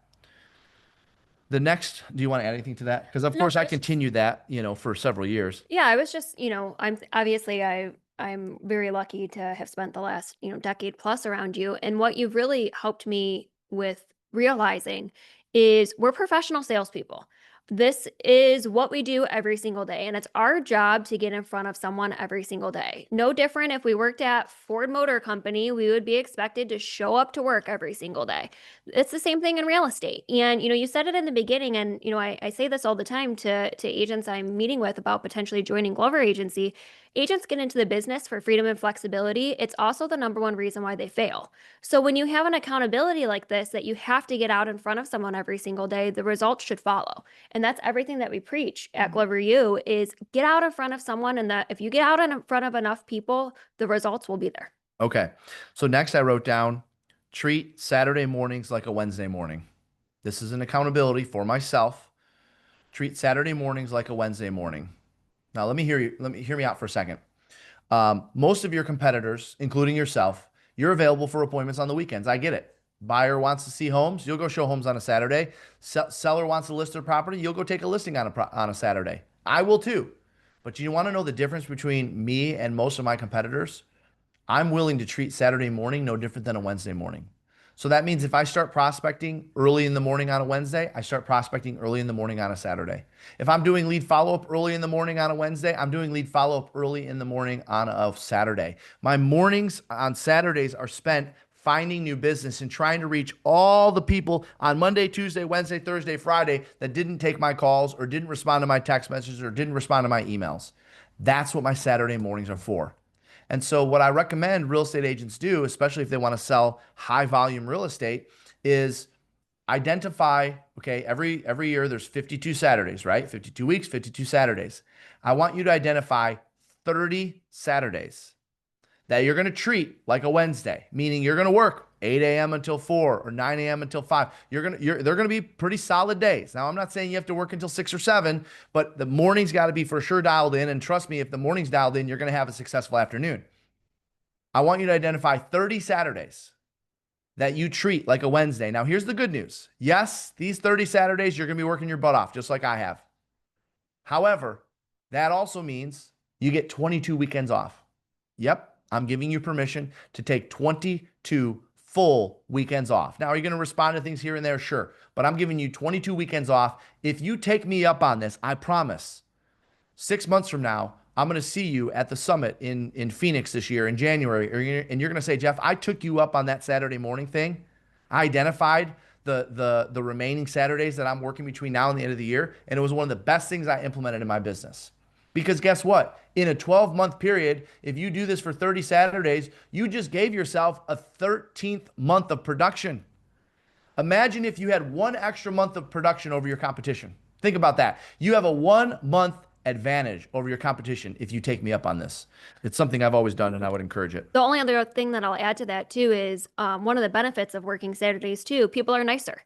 The next, do you want to add anything to that? Because of No, course I continued that, for several years. yeah, I was just, I'm obviously I'm very lucky to have spent the last, decade plus around you. And what you've really helped me with realizing is we're professional salespeople. This is what we do every single day. And it's our job to get in front of someone every single day. No different if we worked at Ford Motor Company, we would be expected to show up to work every single day. It's the same thing in real estate. And, you said it in the beginning, and, I say this all the time to agents I'm meeting with about potentially joining Glover Agency. Agents get into the business for freedom and flexibility. It's also the number one reason why they fail. So when you have an accountability like this, that you have to get out in front of someone every single day, the results should follow. And that's everything that we preach at Glover U is get out in front of someone. And that if you get out in front of enough people, the results will be there. Okay. So next I wrote down treat Saturday mornings like a Wednesday morning. This is an accountability for myself. Treat Saturday mornings like a Wednesday morning. Now let me hear you. Let me hear me out for a second. Most of your competitors, including yourself, you're available for appointments on the weekends. I get it. Buyer wants to see homes, you'll go show homes on a Saturday. Seller wants to list their property, you'll go take a listing on a Saturday. I will too. But you want to know the difference between me and most of my competitors? I'm willing to treat Saturday morning no different than a Wednesday morning. So that means if I start prospecting early in the morning on a Wednesday, I start prospecting early in the morning on a Saturday. If I'm doing lead follow-up early in the morning on a Wednesday, I'm doing lead follow-up early in the morning on a Saturday. My mornings on Saturdays are spent finding new business and trying to reach all the people on Monday, Tuesday, Wednesday, Thursday, Friday that didn't take my calls or didn't respond to my text messages or didn't respond to my emails. That's what my Saturday mornings are for. And so what I recommend real estate agents do, especially if they want to sell high volume real estate, is identify, okay, every year there's 52 Saturdays, right? 52 weeks, 52 Saturdays. I want you to identify 30 Saturdays that you're going to treat like a Wednesday, meaning you're going to work 8 a.m. until 4 or 9 a.m. until 5. They're going to be pretty solid days. Now, I'm not saying you have to work until 6 or 7, but the morning's got to be for sure dialed in. And trust me, if the morning's dialed in, you're going to have a successful afternoon. I want you to identify 30 Saturdays that you treat like a Wednesday. Now, here's the good news. Yes, these 30 Saturdays, you're going to be working your butt off, just like I have. However, that also means you get 22 weekends off. Yep. I'm giving you permission to take 22 full weekends off. Now, are you going to respond to things here and there? Sure. But I'm giving you 22 weekends off. If you take me up on this, I promise 6 months from now, I'm going to see you at the summit in Phoenix this year in January. And you're going to say, Jeff, I took you up on that Saturday morning thing. I identified the remaining Saturdays that I'm working between now and the end of the year. And it was one of the best things I implemented in my business. Because guess what? In a 12-month period, if you do this for 30 Saturdays, you just gave yourself a 13th month of production. Imagine if you had one extra month of production over your competition. Think about that. You have a 1 month advantage over your competition if you take me up on this. It's something I've always done and I would encourage it. The only other thing that I'll add to that too is one of the benefits of working Saturdays too, people are nicer.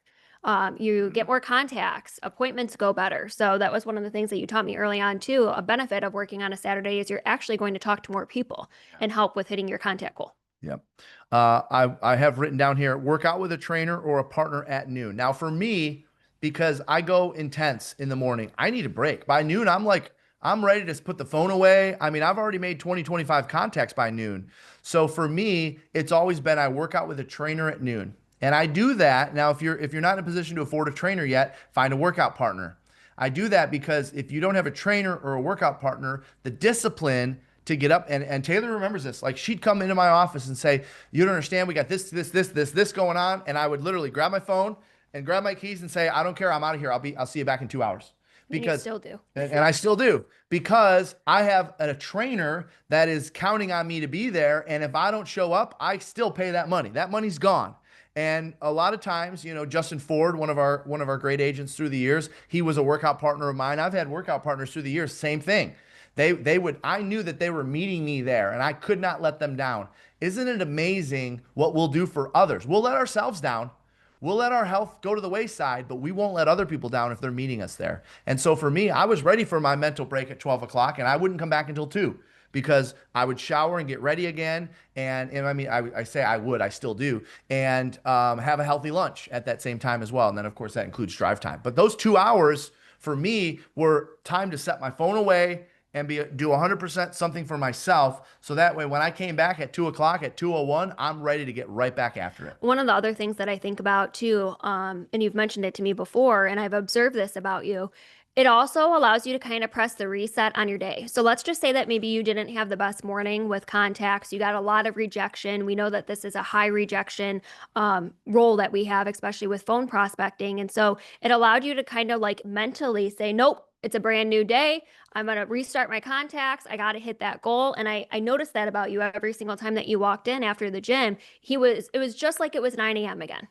You get more contacts, appointments go better. So that was one of the things that you taught me early on too. A benefit of working on a Saturday is you're actually going to talk to more people and help with hitting your contact goal. Yep. I have written down here, work out with a trainer or a partner at noon. Now, for me, because I go intense in the morning, I need a break. By noon, I'm ready to put the phone away. I mean, I've already made 20, 25 contacts by noon. So for me, it's always been I work out with a trainer at noon. And I do that. Now, if you're not in a position to afford a trainer yet, find a workout partner. I do that because if you don't have a trainer or a workout partner, the discipline to get up and Taylor remembers this. Like she'd come into my office and say, "You don't understand. We got this going on." And I would literally grab my phone and grab my keys and say, "I don't care. I'm out of here. I'll see you back in 2 hours." And you Because still do. and I still do because I have a trainer that is counting on me to be there. And if I don't show up, I still pay that money. That money's gone. And a lot of times, Justin Ford, one of our great agents through the years, he was a workout partner of mine. I've had workout partners through the years, same thing. I knew that they were meeting me there and I could not let them down. Isn't it amazing what we'll do for others? We'll let ourselves down. We'll let our health go to the wayside, but we won't let other people down if they're meeting us there. And so for me, I was ready for my mental break at 12 o'clock and I wouldn't come back until 2 because I would shower and get ready again. And I mean, I say I would, I still do, and have a healthy lunch at that same time as well. And then, of course, that includes drive time. But those 2 hours for me were time to set my phone away and do 100% something for myself. So that way, when I came back at 2 o'clock at 2:01, I'm ready to get right back after it. One of the other things that I think about too, and you've mentioned it to me before, and I've observed this about you, it also allows you to kind of press the reset on your day. So let's just say that maybe you didn't have the best morning with contacts, you got a lot of rejection. We know that this is a high rejection role that we have, especially with phone prospecting. And so it allowed you to kind of like mentally say, nope, it's a brand new day. I'm going to restart my contacts. I got to hit that goal. And I noticed that about you every single time that you walked in after the gym. It was just like it was 9 a.m. again.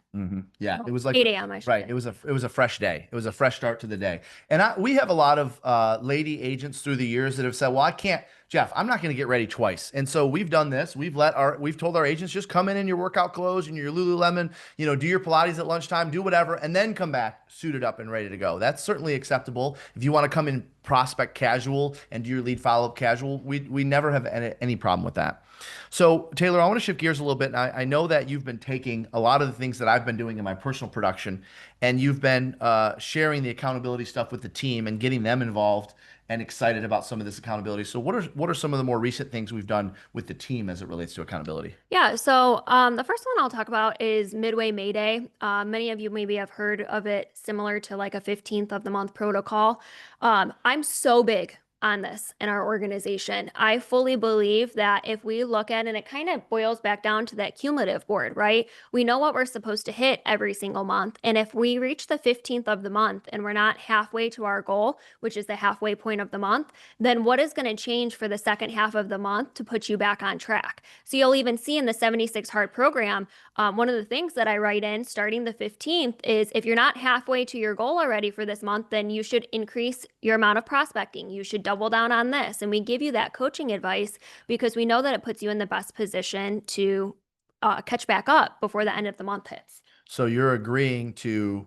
Yeah, it was like 8 a.m. I should right. say. It was a fresh day. It was a fresh start to the day. And we have a lot of lady agents through the years that have said, "Well, I can't, Jeff. I'm not going to get ready twice." And so we've done this. We've told our agents just come in your workout clothes and your Lululemon. Do your Pilates at lunchtime, do whatever, and then come back suited up and ready to go. That's certainly acceptable. If you want to come in prospect casual and do your lead follow up casual, we never have any problem with that. So, Taylor, I want to shift gears a little bit. And I know that you've been taking a lot of the things that I've been doing in my personal production, and you've been sharing the accountability stuff with the team and getting them involved and excited about some of this accountability. So, what are some of the more recent things we've done with the team as it relates to accountability? Yeah, so the first one I'll talk about is Midway May Day. Many of you maybe have heard of it similar to like a 15th of the month protocol. I'm so big on this in our organization. I fully believe that if we look at, and it kind of boils back down to that cumulative board, right? We know what we're supposed to hit every single month. And if we reach the 15th of the month and we're not halfway to our goal, which is the halfway point of the month, then what is going to change for the second half of the month to put you back on track? So you'll even see in the 76 Hard program, one of the things that I write in starting the 15th is if you're not halfway to your goal already for this month, then you should increase your amount of prospecting. You should double down on this. And we give you that coaching advice because we know that it puts you in the best position to catch back up before the end of the month hits. So you're agreeing to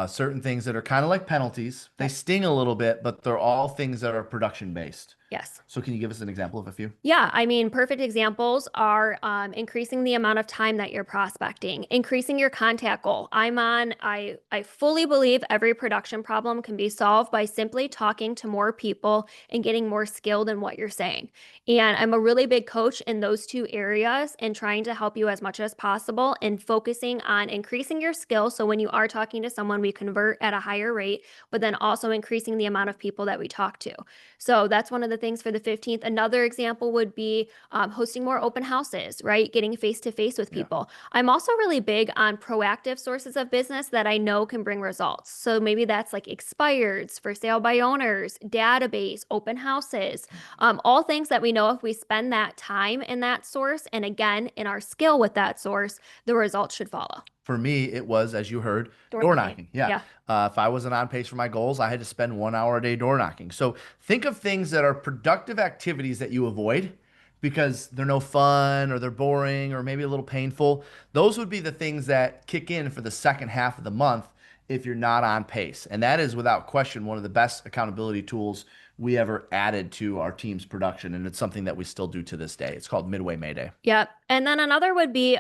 certain things that are kind of like penalties. They Yes. sting a little bit, but they're all things that are production based. Yes. So can you give us an example of a few? Yeah, I mean, perfect examples are increasing the amount of time that you're prospecting, increasing your contact goal. I fully believe every production problem can be solved by simply talking to more people and getting more skilled in what you're saying. And I'm a really big coach in those two areas and trying to help you as much as possible and focusing on increasing your skill. So when you are talking to someone, we convert at a higher rate, but then also increasing the amount of people that we talk to. So that's one of the things for the 15th. Another example would be hosting more open houses, right? Getting face to face with Yeah. people. I'm also really big on proactive sources of business that I know can bring results. So maybe that's like expireds, for sale by owners, database, open houses, all things that we know if we spend that time in that source and again in our skill with that source, the results should follow. For me, it was, as you heard, Door door knocking. knocking. Yeah. Yeah. If I wasn't on pace for my goals, I had to spend 1 hour a day door knocking. So think of things that are productive activities that you avoid because they're no fun or they're boring or maybe a little painful. Those would be the things that kick in for the second half of the month if you're not on pace. And that is without question one of the best accountability tools we ever added to our team's production. And it's something that we still do to this day. It's called Midway Mayday. Yep. And then another would be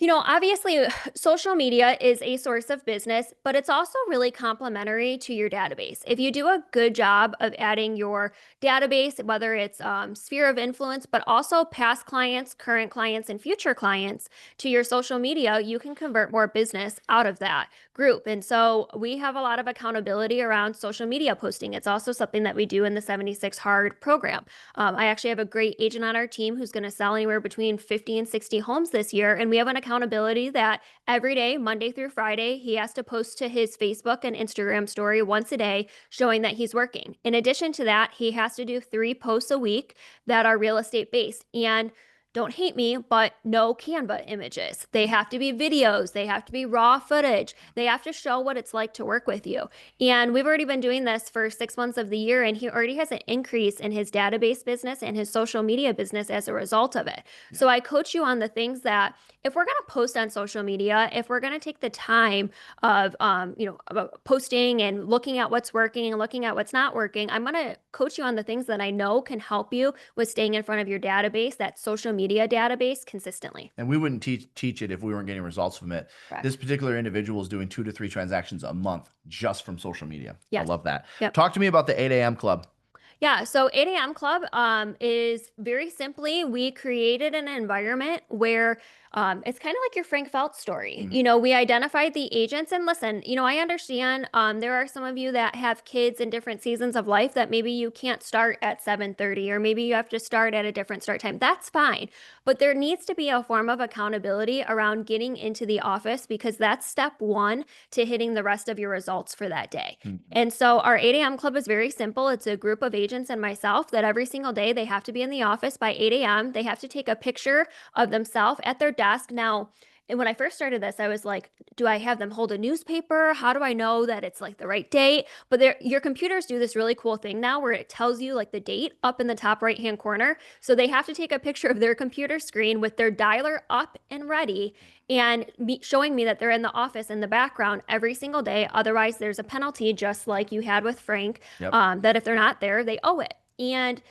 obviously, social media is a source of business, but it's also really complementary to your database. If you do a good job of adding your database, whether it's sphere of influence, but also past clients, current clients, and future clients to your social media, you can convert more business out of that group. And so we have a lot of accountability around social media posting. It's also something that we do in the 76 Hard program. I actually have a great agent on our team who's going to sell anywhere between 50 and 60 homes this year. And we have an accountability that every day, Monday through Friday, he has to post to his Facebook and Instagram story once a day showing that he's working. In addition to that, he has to do 3 posts a week that are real estate based. And don't hate me, but no Canva images. They have to be videos. They have to be raw footage. They have to show what it's like to work with you. And we've already been doing this for 6 months of the year, and he already has an increase in his database business and his social media business as a result of it. Yeah. So I coach you on the things that if we're going to post on social media, if we're going to take the time of, posting and looking at what's working and looking at what's not working, I'm going to coach you on the things that I know can help you with staying in front of your database, that social media database consistently. And we wouldn't teach it if we weren't getting results from it. Correct. This particular individual is doing 2 to 3 transactions a month just from social media. Yes. I love that. Yep. Talk to me about the 8 a.m. club. Yeah, so 8 a.m. Club is very simply, we created an environment where it's kind of like your Frank Felt story. We identified the agents, and listen, I understand there are some of you that have kids in different seasons of life that maybe you can't start at 7:30 or maybe you have to start at a different start time. That's fine. But there needs to be a form of accountability around getting into the office because that's step one to hitting the rest of your results for that day. And so our 8 a.m. Club is very simple. It's a group of agents and myself that every single day they have to be in the office by 8 a.m. They have to take a picture of themselves at their desk. Now, and when I first started this, I was like, do I have them hold a newspaper? How do I know that it's like the right date? But your computers do this really cool thing now where it tells you like the date up in the top right-hand corner. So they have to take a picture of their computer screen with their dialer up and ready and showing me that they're in the office in the background every single day. Otherwise, there's a penalty, just like you had with Frank, that if they're not there, they owe it. And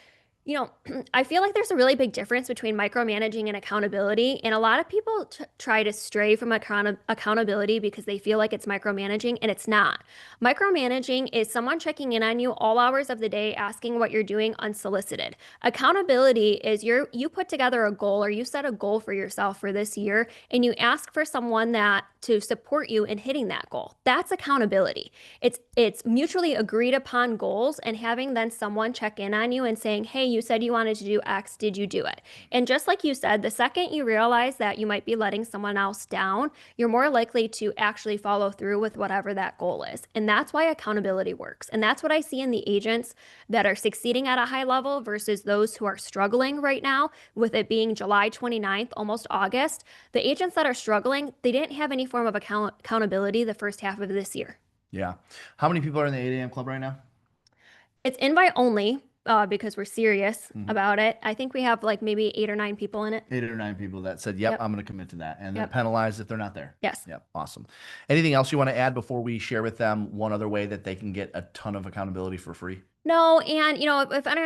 I feel like there's a really big difference between micromanaging and accountability. And a lot of people try to stray from accountability because they feel like it's micromanaging, and it's not. Micromanaging is someone checking in on you all hours of the day, asking what you're doing unsolicited. Accountability is you put together a goal or you set a goal for yourself for this year, and you ask for someone to support you in hitting that goal. That's accountability. It's mutually agreed upon goals and having then someone check in on you and saying, hey, you said you wanted to do X, did you do it? And just like you said, the second you realize that you might be letting someone else down, you're more likely to actually follow through with whatever that goal is. And that's why accountability works. And that's what I see in the agents that are succeeding at a high level versus those who are struggling right now, with it being July 29th, almost August. The agents that are struggling, they didn't have any form of accountability the first half of this year. Yeah. How many people are in the 8 a.m. club right now? It's invite only. Because we're serious about it. I think we have like maybe 8 or 9 people in it. 8 or 9 people that said, yep. I'm going to commit to that. And they're penalized if they're not there. Yes. Yep. Awesome. Anything else you want to add before we share with them one other way that they can get a ton of accountability for free? No. And, if any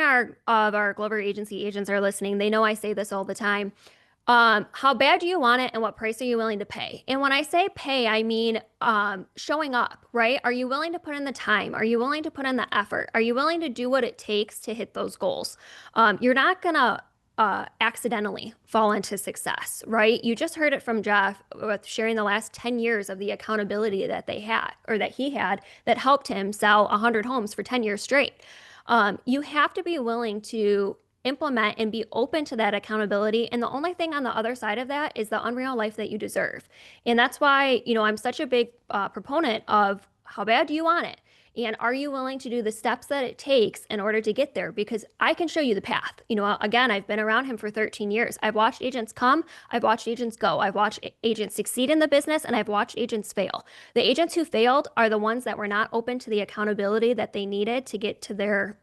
of our Glover agency agents are listening, they know I say this all the time. How bad do you want it and what price are you willing to pay? And when I say pay, I mean showing up, right? Are you willing to put in the time? Are you willing to put in the effort? Are you willing to do what it takes to hit those goals? You're not going to accidentally fall into success, right? You just heard it from Jeff with sharing the last 10 years of the accountability that they had or that he had that helped him sell 100 homes for 10 years straight. You have to be willing to implement and be open to that accountability. And the only thing on the other side of that is the unreal life that you deserve. And that's why, I'm such a big proponent of how bad do you want it? And are you willing to do the steps that it takes in order to get there? Because I can show you the path. Again, I've been around him for 13 years. I've watched agents come, I've watched agents go, I've watched agents succeed in the business, and I've watched agents fail. The agents who failed are the ones that were not open to the accountability that they needed to get to their,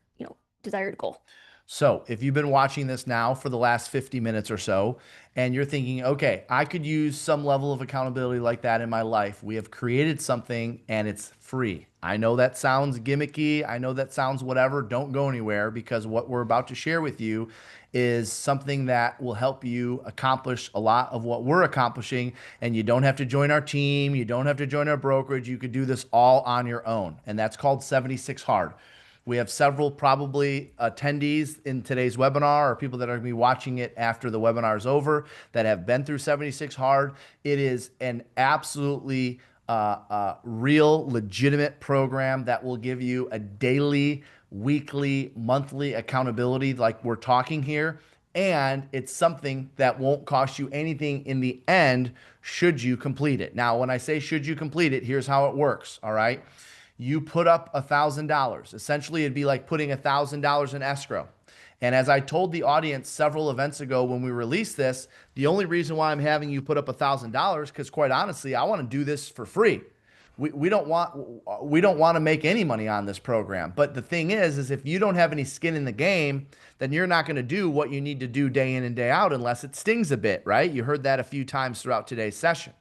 desired goal. So if you've been watching this now for the last 50 minutes or so, and you're thinking, okay, I could use some level of accountability like that in my life, we have created something and it's free. I know that sounds gimmicky. I know that sounds whatever. Don't go anywhere, because what we're about to share with you is something that will help you accomplish a lot of what we're accomplishing. And you don't have to join our team. You don't have to join our brokerage. You could do this all on your own. And that's called 76 Hard. We have several probably attendees in today's webinar, or people that are going to be watching it after the webinar is over, that have been through 76 Hard. It is an absolutely real, legitimate program that will give you a daily, weekly, monthly accountability like we're talking here. And it's something that won't cost you anything in the end should you complete it. Now, when I say should you complete it, here's how it works, all right? You put up $1,000. Essentially, it'd be like putting $1,000 in escrow. And as I told the audience several events ago when we released this, the only reason why I'm having you put up $1,000, because quite honestly, I want to do this for free. We don't want to make any money on this program. But the thing is if you don't have any skin in the game, then you're not going to do what you need to do day in and day out unless it stings a bit, right? You heard that a few times throughout today's session.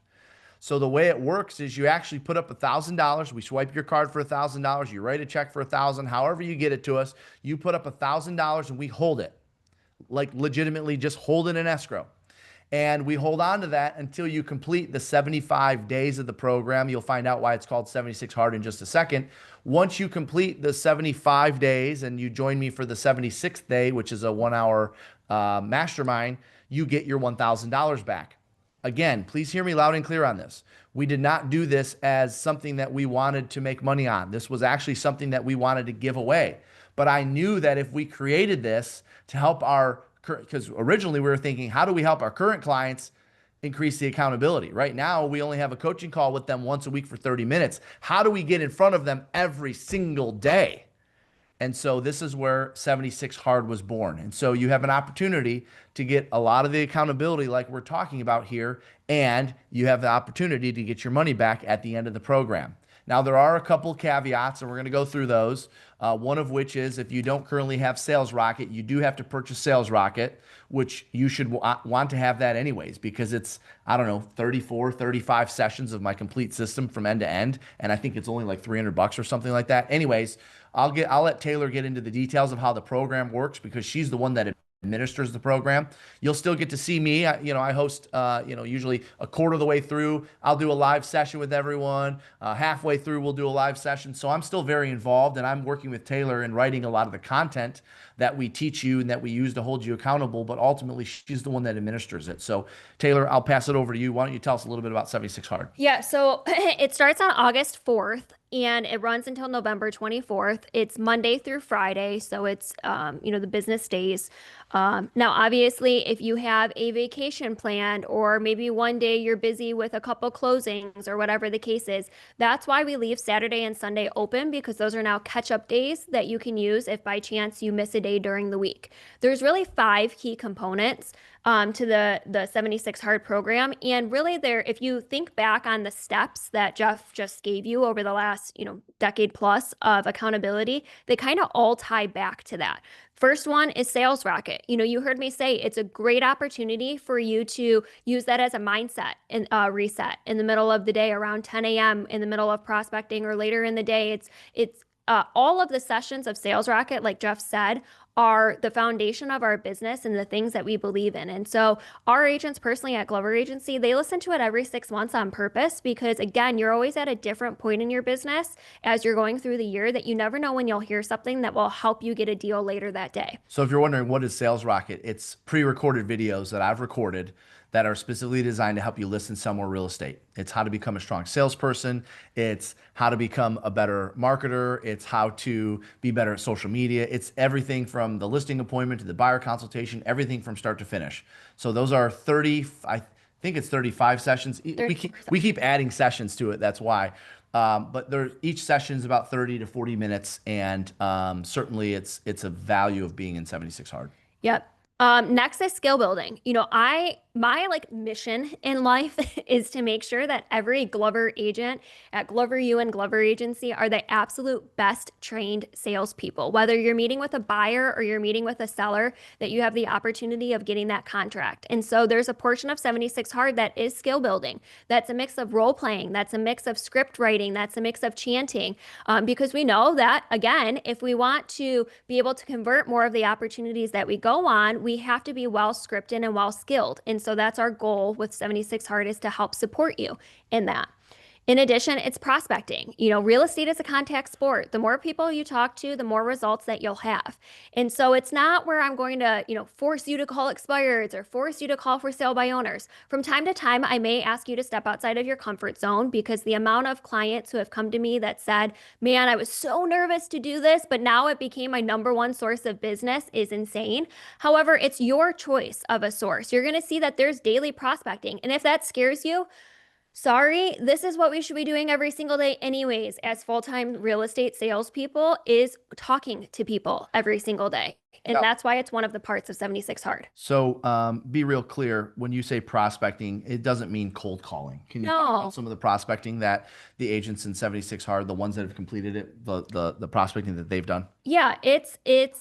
So the way it works is you actually put up $1,000. We swipe your card for $1,000. You write a check for $1,000. However you get it to us, you put up $1,000 and we hold it, like legitimately just hold it in escrow. And we hold on to that until you complete the 75 days of the program. You'll find out why it's called 76 Hard in just a second. Once you complete the 75 days and you join me for the 76th day, which is a 1-hour mastermind, you get your $1,000 back. Again, please hear me loud and clear on this. We did not do this as something that we wanted to make money on. This was actually something that we wanted to give away. But I knew that if we created this to help because originally we were thinking, how do we help our current clients increase the accountability? Right now, we only have a coaching call with them once a week for 30 minutes. How do we get in front of them every single day? And so this is where 76 Hard was born. And so you have an opportunity to get a lot of the accountability like we're talking about here, and you have the opportunity to get your money back at the end of the program. Now, there are a couple caveats, and we're going to go through those. One of which is if you don't currently have Sales Rocket, you do have to purchase Sales Rocket, which you should want to have that anyways, because it's, I don't know, 34, 35 sessions of my complete system from end to end. And I think it's only like $300 or something like that. Anyways, I'll let Taylor get into the details of how the program works, because she's the one that administers the program. You'll still get to see me. I host, usually a quarter of the way through, I'll do a live session with everyone. Halfway through, we'll do a live session. So I'm still very involved, and I'm working with Taylor and writing a lot of the content that we teach you and that we use to hold you accountable. But ultimately, she's the one that administers it. So Taylor, I'll pass it over to you. Why don't you tell us a little bit about 76 Hard? Yeah, so it starts on August 4th and it runs until November 24th. It's Monday through Friday, so it's the business days. Now, obviously, if you have a vacation planned, or maybe one day you're busy with a couple closings or whatever the case is, that's why we leave Saturday and Sunday open, because those are now catch-up days that you can use if by chance you miss a day during the week. There's really 5 key components to the 76 Hard program. And really if you think back on the steps that Jeff just gave you over the last, decade plus of accountability, they kind of all tie back to that. First one is Sales Rocket. You heard me say it's a great opportunity for you to use that as a mindset and reset in the middle of the day around 10 a.m. in the middle of prospecting or later in the day. It's all of the sessions of Sales Rocket, like Jeff said, are the foundation of our business and the things that we believe in. And so our agents personally at Glover Agency, they listen to it every 6 months on purpose, because again, you're always at a different point in your business as you're going through the year, that you never know when you'll hear something that will help you get a deal later that day. So if you're wondering what is Sales Rocket, it's pre-recorded videos that I've recorded that are specifically designed to help you list and sell more real estate. It's how to become a strong salesperson. It's how to become a better marketer. It's how to be better at social media. It's everything from the listing appointment to the buyer consultation, everything from start to finish. So those are 30, I think it's 35 sessions. We keep adding sessions to it. That's why. But each session is about 30 to 40 minutes, and certainly it's a value of being in 76 hard. Yep. Next is skill building. My like mission in life is to make sure that every Glover agent at Glover U and Glover Agency are the absolute best trained salespeople. Whether you're meeting with a buyer or you're meeting with a seller, that you have the opportunity of getting that contract. And so there's a portion of 76 Hard that is skill building. That's a mix of role playing. That's a mix of script writing. That's a mix of chanting. Because we know that, again, if we want to be able to convert more of the opportunities that we go on, we have to be well scripted and well skilled. And so that's our goal with 76 Hard, is to help support you in that. In addition, it's prospecting. Real estate is a contact sport. The more people you talk to, the more results that you'll have. And so it's not where I'm going to, force you to call expireds or force you to call for sale by owners. From time to time, I may ask you to step outside of your comfort zone, because the amount of clients who have come to me that said, man, I was so nervous to do this, but now it became my number one source of business, is insane. However, it's your choice of a source. You're going to see that there's daily prospecting. And if that scares you, sorry, this is what we should be doing every single day anyways, as full-time real estate salespeople, is talking to people every single day. And that's why it's one of the parts of 76 Hard. So be real clear. When you say prospecting, it doesn't mean cold calling. Can you talk about some of the prospecting that the agents in 76 Hard, the ones that have completed it, the prospecting that they've done? Yeah, it's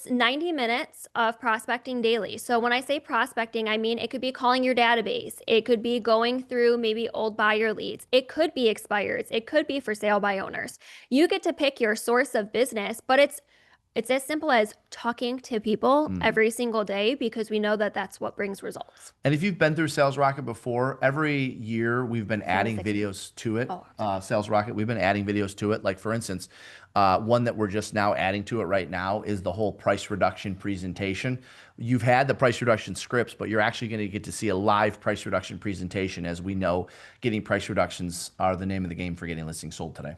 90 minutes of prospecting daily. So when I say prospecting, I mean it could be calling your database. It could be going through maybe old buyer leads. It could be expireds. It could be for sale by owners. You get to pick your source of business, but it's as simple as talking to people every single day, because we know that that's what brings results. And if you've been through Sales Rocket before, every year we've been adding videos to it. Sales Rocket, we've been adding videos to it. Like, for instance, one that we're just now adding to it right now is the whole price reduction presentation. You've had the price reduction scripts, but you're actually going to get to see a live price reduction presentation. As we know, getting price reductions are the name of the game for getting listings sold today.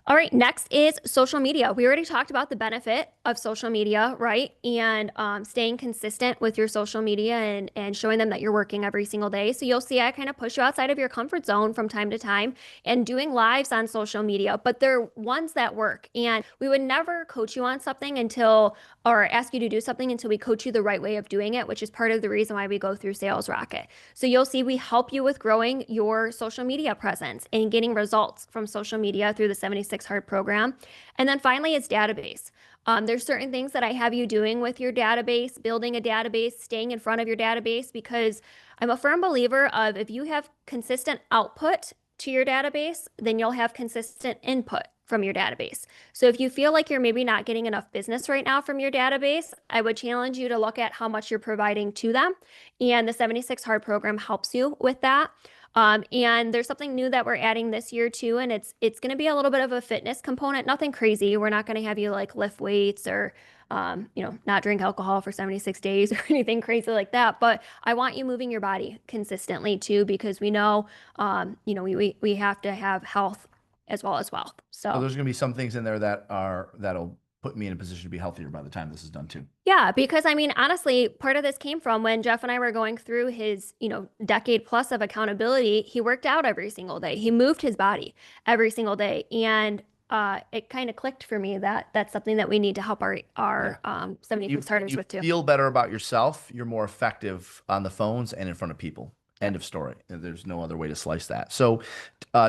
All right, next is social media. We already talked about the benefit of social media, right? And staying consistent with your social media and showing them that you're working every single day. So you'll see I kind of push you outside of your comfort zone from time to time and doing lives on social media, but they're ones that work. And we would never coach you on something or ask you to do something until we coach you the right way of doing it, which is part of the reason why we go through Sales Rocket. So you'll see we help you with growing your social media presence and getting results from social media through the 76 Hard program. And then finally, it's database. There's certain things that I have you doing with your database, building a database, staying in front of your database, because I'm a firm believer of, if you have consistent output to your database, then you'll have consistent input from your database. So if you feel like you're maybe not getting enough business right now from your database, I would challenge you to look at how much you're providing to them. And the 76 Hard program helps you with that. And there's something new that we're adding this year too, and it's going to be a little bit of a fitness component. Nothing crazy. We're not going to have you like lift weights or not drink alcohol for 76 days or anything crazy like that. But I want you moving your body consistently too, because we know, we have to have health as well as wealth. So there's going to be some things in there that'll put me in a position to be healthier by the time this is done too. Yeah, because I mean, honestly, part of this came from when Jeff and I were going through his, decade plus of accountability. He worked out every single day. He moved his body every single day. And it kind of clicked for me that that's something that we need to help our 76 Harders with too. You feel better about yourself. You're more effective on the phones and in front of people. End of story. There's no other way to slice that. So,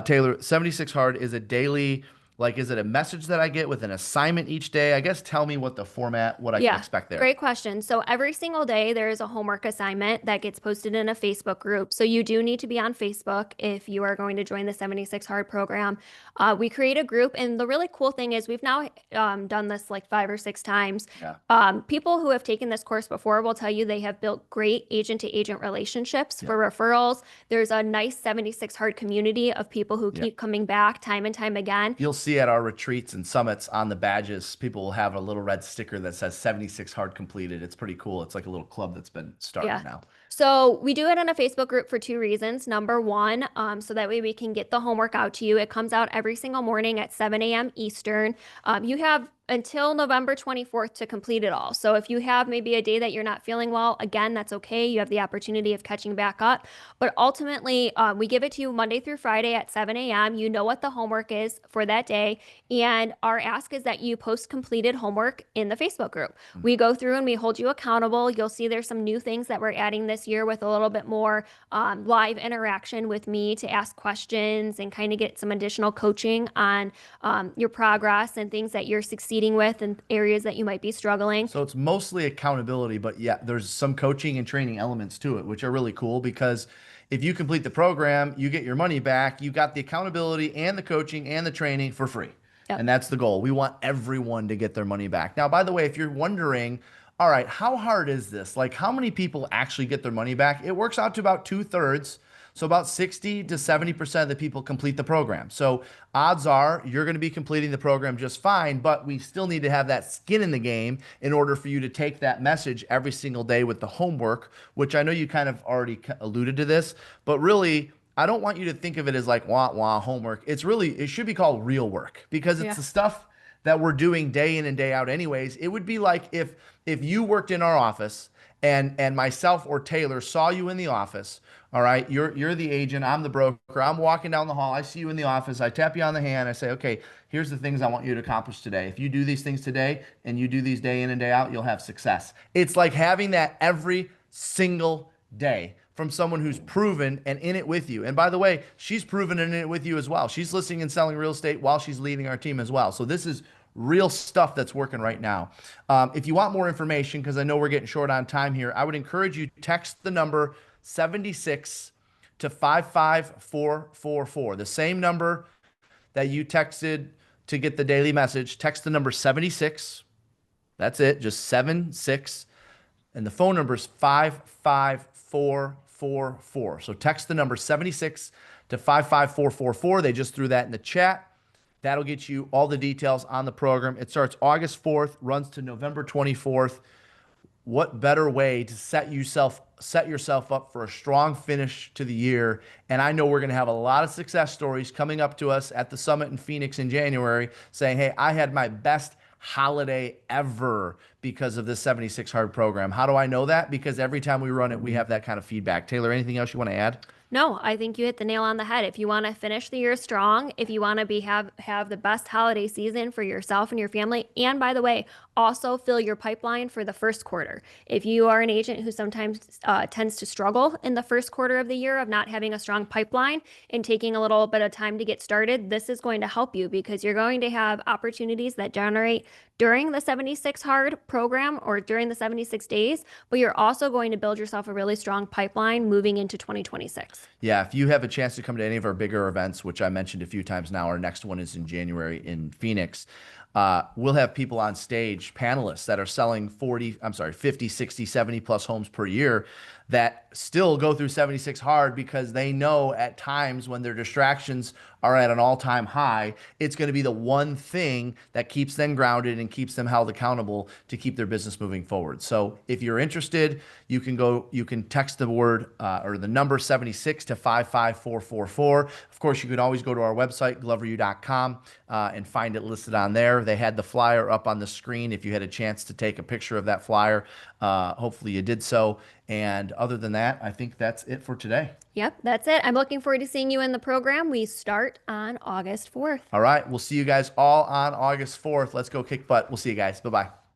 Taylor, 76 Hard is a daily. Like, is it a message that I get with an assignment each day? I guess tell me what the format, what I can expect there. Great question. So every single day there is a homework assignment that gets posted in a Facebook group. So you do need to be on Facebook if you are going to join the 76 Hard program. We create a group, and the really cool thing is we've now done this like 5 or 6 times. People who have taken this course before will tell you they have built great agent-to-agent relationships for referrals. There's a nice 76 Hard community of people who keep coming back time and time again. You'll see at our retreats and summits on the badges, people will have a little red sticker that says 76 Hard completed. It's pretty cool. It's like a little club that's been started now. So we do it in a Facebook group for 2 reasons. Number one, so that way we can get the homework out to you. It comes out every single morning at 7 a.m. Eastern. You have until November 24th to complete it all. So if you have maybe a day that you're not feeling well, again, that's okay. You have the opportunity of catching back up. But ultimately, we give it to you Monday through Friday at 7 a.m. You know what the homework is for that day. And our ask is that you post completed homework in the Facebook group. We go through and we hold you accountable. You'll see there's some new things that we're adding this year with a little bit more live interaction with me to ask questions and kind of get some additional coaching on your progress and things that you're succeeding with and areas that you might be struggling. So it's mostly accountability, but yeah, there's some coaching and training elements to it, which are really cool because if you complete the program, you get your money back. You got the accountability and the coaching and the training for free. Yep. And that's the goal. We want everyone to get their money back. Now, by the way, if you're wondering, all right, how hard is this? Like, how many people actually get their money back? It works out to about 2/3. So about 60 to 70% of the people complete the program. So odds are you're going to be completing the program just fine, but we still need to have that skin in the game in order for you to take that message every single day with the homework, which I know you kind of already alluded to this, but really, I don't want you to think of it as like wah wah homework. It should be called real work because it's Yeah. the stuff that we're doing day in and day out anyways. It would be like if you worked in our office and myself or Taylor saw you in the office. All right, you're the agent, I'm the broker. I'm walking down the hall, I see you in the office, I tap you on the hand, I say, okay, here's the things I want you to accomplish today. If you do these things today and you do these day in and day out, you'll have success. It's like having that every single day from someone who's proven and in it with you. And by the way, she's proven and in it with you as well. She's listing and selling real estate while she's leading our team as well. So this is real stuff that's working right now. If you want more information, because I know we're getting short on time here, I would encourage you to text the number 76 to 55444. The same number that you texted to get the daily message. Text the number 76. That's it, just 76. And the phone number is 55444. So text the number 76 to 55444. They just threw that in the chat. That'll get you all the details on the program. It starts August 4th, runs to November 24th. What better way to set yourself up for a strong finish to the year? And I know we're going to have a lot of success stories coming up to us at the summit in Phoenix in January saying, hey, I had my best holiday ever because of this 76 hard program. How do I know that? Because every time we run it, we have that kind of feedback. Taylor, anything else you want to add? No, I think you hit the nail on the head. If you want to finish the year strong, if you want to have the best holiday season for yourself and your family, and by the way, also fill your pipeline for the first quarter. If you are an agent who sometimes tends to struggle in the first quarter of the year of not having a strong pipeline and taking a little bit of time to get started, this is going to help you because you're going to have opportunities that generate during the 76 hard program or during the 76 days, but you're also going to build yourself a really strong pipeline moving into 2026. Yeah, if you have a chance to come to any of our bigger events, which I mentioned a few times now, our next one is in January in Phoenix. We'll have people on stage, panelists that are selling 50, 60, 70 plus homes per year that still go through 76 hard because they know at times when their distractions are at an all-time high, it's going to be the one thing that keeps them grounded and keeps them held accountable to keep their business moving forward. So if you're interested, you can text the word or the number 76 to 55444. Of course, you can always go to our website, gloveru.com, and find it listed on there. They had the flyer up on the screen if you had a chance to take a picture of that flyer. Hopefully you did so. And other than that, I think that's it for today. Yep, that's it. I'm looking forward to seeing you in the program. We start on August 4th. All right. We'll see you guys all on August 4th. Let's go kick butt. We'll see you guys. Bye-bye.